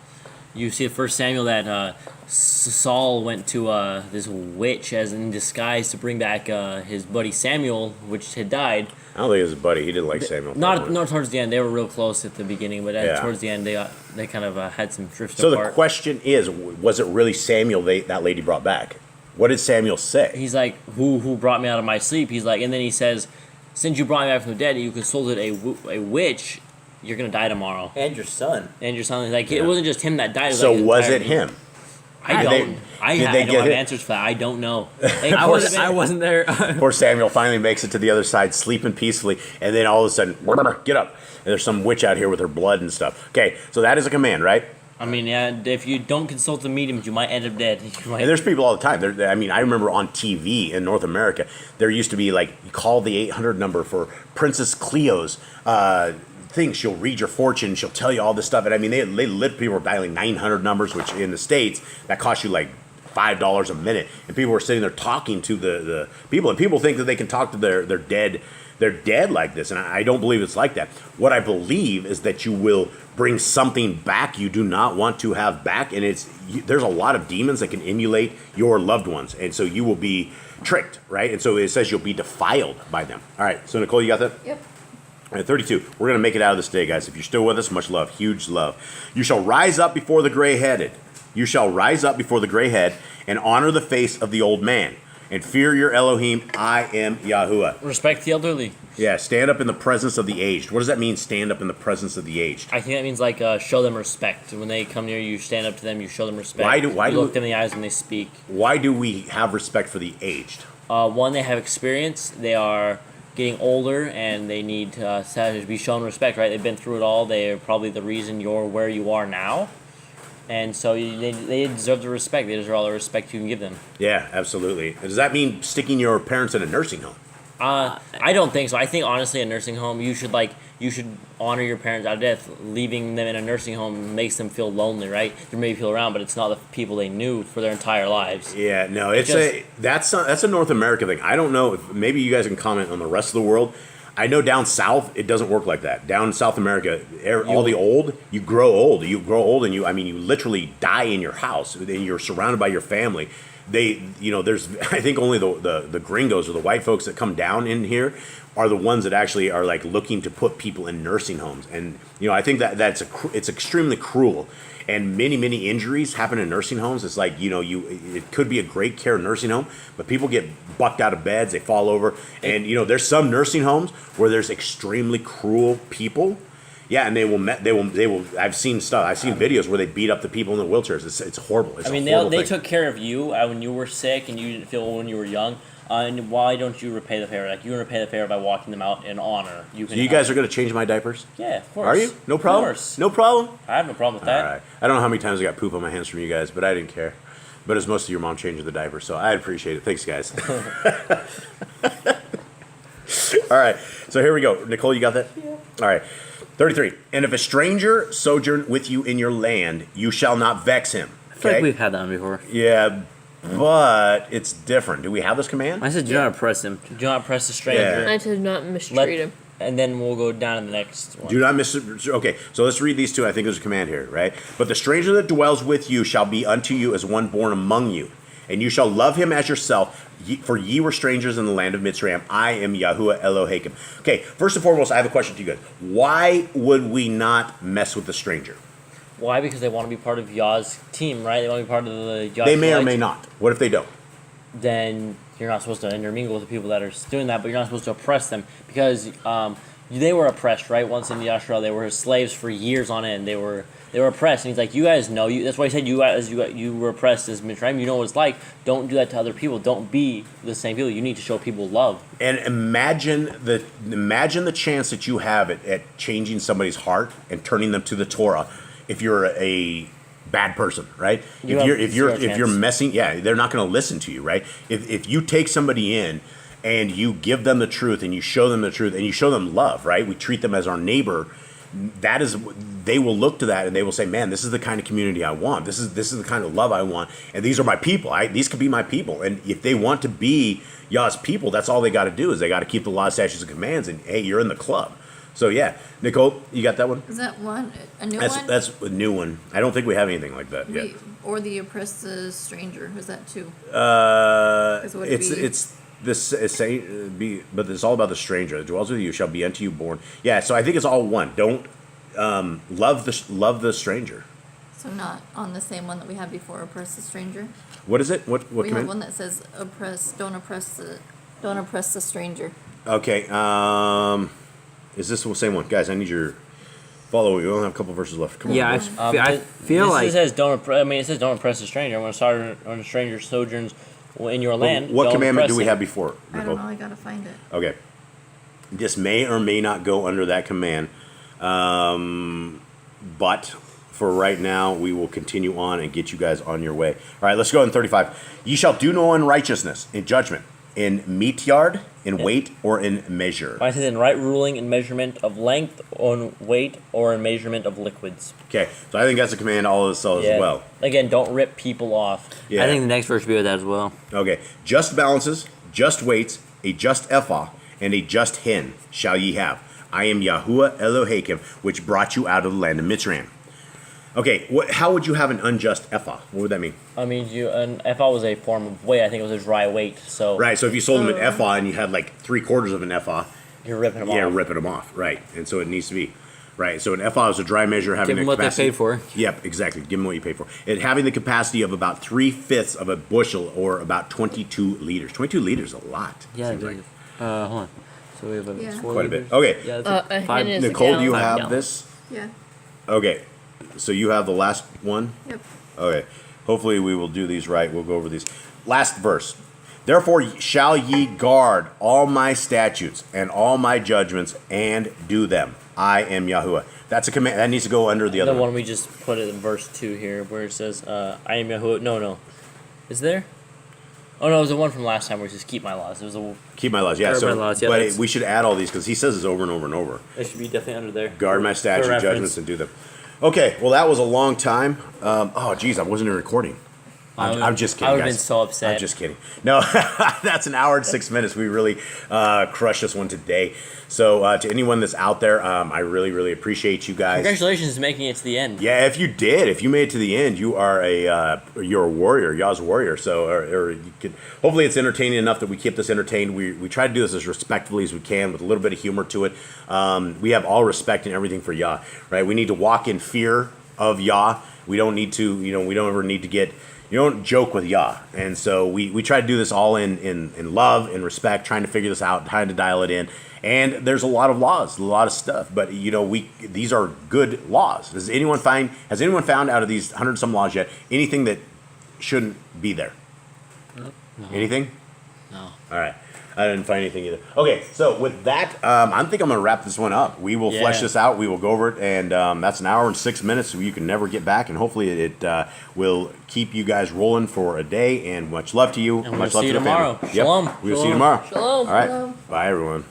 you see the first Samuel that Saul went to this witch as in disguise to bring back his buddy Samuel, which had died. I don't think it was a buddy. He didn't like Samuel. Not towards the end. They were real close at the beginning, but Yeah. towards the end they kind of had some drifts So apart. the question is, was it really Samuel that lady brought back? What did Samuel say? He's like, who brought me out of my sleep? He's like, and then he says, since you brought me back from the dead and you consulted a witch, you're gonna die tomorrow. And your son. And you're something like Yeah. it wasn't just him that died. So like was it him? I Did don't. they- I did don't they get have it? answers for that. I don't know. I wasn't there. Poor Samuel finally makes it to the other side, sleeping peacefully, and then all of a sudden, get up. And there's some witch out here with her blood and stuff. Okay, so that is a command, right? I mean, yeah. If you don't consult the mediums, you might end up dead. You might- And there's people all the time. I mean, I remember on TV in North America, there used to be like, you call the 800 number for Princess Cleo's thing. She'll read your fortune. She'll tell you all this stuff. And I mean, they people were dialing 900 numbers, which in the States, that costs you like $5 a minute. And people were sitting there talking to the people. And people think that they can talk to their dead. They're dead like this. And I don't believe it's like that. What I believe is that you will bring something back you do not want to have back. And there's a lot of demons that can emulate your loved ones. And so you will be tricked, right? And so it says you'll be defiled by them. All right. So Nicole, you got that? Yep. All right, 32. We're going to make it out of this day, guys. If you're still with us, much love. Huge love. You shall rise up before the gray-headed. You shall rise up before the gray head and honor the face of the old man. And fear your Elohim. I am Yahuwah. respect the elderly. Yeah, stand up in the presence of the aged. What does that mean, stand up in the presence of the aged? I think that means like show them respect. When they come near you, you stand up to them. You show them respect. Why you do look them in the eyes when they speak? Why do we have respect for the aged? One, they have experience. They are getting older, and they need to be shown respect. Right? They've been through it all. They are probably the reason you're where you are now. And so they deserve the respect. They deserve all the respect you can give them. Yeah, absolutely. Does that mean sticking your parents in a nursing home? I don't think so. I think honestly, a nursing home, you should honor your parents out of death. Leaving them in a nursing home makes them feel lonely, right? There may be people around, but it's not the people they knew for their entire lives. Yeah, no, that's a North America thing. I don't know if maybe you guys can comment on the rest of the world. I know down south it doesn't work like that. Down in South America, you grow old, and you literally die in your house, and you're surrounded by your family. There's I think only the gringos or the white folks that come down in here are the ones that actually are like looking to put people in nursing homes, and I think it's extremely cruel. And many injuries happen in nursing homes. It's like, it could be a great care nursing home, but people get bucked out of beds, they fall over. And, there's some nursing homes where there's extremely cruel people. Yeah, and they will. I've seen videos where they beat up the people in the wheelchairs. It's horrible. It's They took care of you when you were sick and you didn't feel when you were young. And why don't you repay the favor? Like, you repay the favor by walking them out in honor. So you guys are going to change my diapers? Yeah, of course. Are you? No problem? Of course. No problem? I have no problem with that. All right. I don't know how many times I got poop on my hands from you guys, but I didn't care. But it's mostly your mom changing the diaper, so I appreciate it. Thanks, guys. All right. So here we go. Nicole, you got that? Yeah. All right. 33. And if a stranger sojourn with you in your land, you shall not vex him. I feel like we've had that one before. Yeah, but it's different. Do we have this command? I said do not oppress him. Do not press a stranger. Yeah. I did not mistreat him. And then we'll go down to the next one. Do not miss. Okay, so let's read these two. I think there's a command here, right? But the stranger that dwells with you shall be unto you as one born among you, and you shall love him as yourself. For ye were strangers in the land of Mitzrayim. I am Yahuwah Elohim. Okay, first and foremost, I have a question to you guys. Why would we not mess with the stranger? Why? Because they want to be part of Yah's team, right? They want to be part of the Yah. They may or may not. What if they don't? Then you're not supposed to intermingle with the people that are doing that, but you're not supposed to oppress them because they were oppressed, right? Once in Yashra, they were slaves for years on end. They were They were oppressed, and he's like, you guys know. That's why he said you were oppressed as Mitzrayim. You know what it's like. Don't do that to other people. Don't be the same people. You need to show people love. And imagine the chance that you have at changing somebody's heart and turning them to the Torah. If you're a bad person, right? If you're messing, they're not going to listen to you, right? If you take somebody in and you give them the truth and you show them the truth and you show them love, right? We treat them as our neighbor. They will look to that and they will say, man, this is the kind of community I want. This is the kind of love I want. And these are my people. These could be my people. And if they want to be Yah's people, that's all they got to do is they got to keep the law, statutes, and commands. And hey, you're in the club. So yeah, Nicole, you got that one? Is that one a new That's one? that's a new one. I don't think we have anything like that yet. Or the oppressed the stranger. Is that two? But it's all about the stranger that dwells with you shall be unto you born. Yeah, so I think it's all one. Don't love the stranger. So not on the same one that we had before, oppress the stranger. What is it? What We have command? one that says don't oppress the stranger. Okay. Is this the same one, guys? I need your follow. We only have a couple verses left. Come on. Yeah, I feel like it says don't oppress the stranger. When a stranger sojourns in your land. What don't commandment oppress do we him. have before, I Nicole? don't know. I gotta find it. Okay. This may or may not go under that command, but for right now, we will continue on and get you guys on your way. All right, let's go in 35. Ye shall do no unrighteousness in judgment, in meat yard, in weight, or in measure. It says in right ruling, in measurement of length, on weight, or in measurement of liquids. Okay, so I think that's a command all of us as well. Again, don't rip people off. Yeah. I think the next verse should be with that as well. Okay, just balances, just weights, a just ephah, and a just hin shall ye have. I am Yahuwah Elohim, which brought you out of the land of Mitzrayim. Okay, how would you have an unjust ephah? What would that mean? I mean, an ephah was a form of weight. I think it was a dry weight. So Right, so if you sold them an ephah and you had like 3/4 of an ephah, you're ripping them off. yeah, ripping them off, right. And so it needs to be, right. So an ephah is a dry measure having Give them a what they capacity. paid for. Yep, exactly. Give them what you paid for. It having the capacity of about 3/5 of a bushel or about 22 liters. 22 liters is a lot. Yeah, seems like. hold on. So we have Yeah. 4 Quite a bit. liters. Okay, Yeah, that's A five. hen is a Nicole, do you gallon. have gallons. this? Yeah. Okay, so you have the last one? Yep. Okay. Hopefully we will do these right. We'll go over these. Last verse. Therefore shall ye guard all my statutes and all my judgments and do them. I am Yahuwah. That's a command. That needs to go under the other The one. one we just put it in verse 2 here, where it says, I am Yahuwah. No. Is there? Oh, no, it was the one from last time where it says, keep my laws. It was a... Keep my laws. Yeah, Guard so, my laws, yeah, but that's- we should add all these because he says this over and over and over. It should be definitely under there. Guard my statutes, reference. judgments, and do them. Okay, well, that was a long time. Oh, geez, I wasn't even recording. I'm just kidding, I would have guys. been so upset. I'm just kidding. No, that's an hour and 6 minutes. We really crushed this one today. So to anyone that's out there, I really, really appreciate you guys. Congratulations on making it to the end. Yeah, if you did, if you made it to the end, you are you're a warrior, Yah's warrior. So, or you could, hopefully it's entertaining enough that we keep this entertained. We try to do this as respectfully as we can with a little bit of humor to it. We have all respect and everything for Yah, right? We need to walk in fear of Yah. We don't need to, we don't ever need to get, you don't joke with Yah. And so we try to do this all in love and respect, trying to figure this out, trying to dial it in. And there's a lot of laws, a lot of stuff, but these are good laws. Has anyone found out of these 100 some laws yet anything that shouldn't be there? No. Anything? No. All right. I didn't find anything either. Okay, so with that, I think I'm going to wrap this one up. We will flesh this out. We will go over it, and that's an hour and 6 minutes, so you can never get back. And hopefully, it will keep you guys rolling for a day. And much love to you. And much we'll love see to you the family. tomorrow. Yep. Shalom. We will see you tomorrow. Shalom. All right. Shalom. Bye, everyone.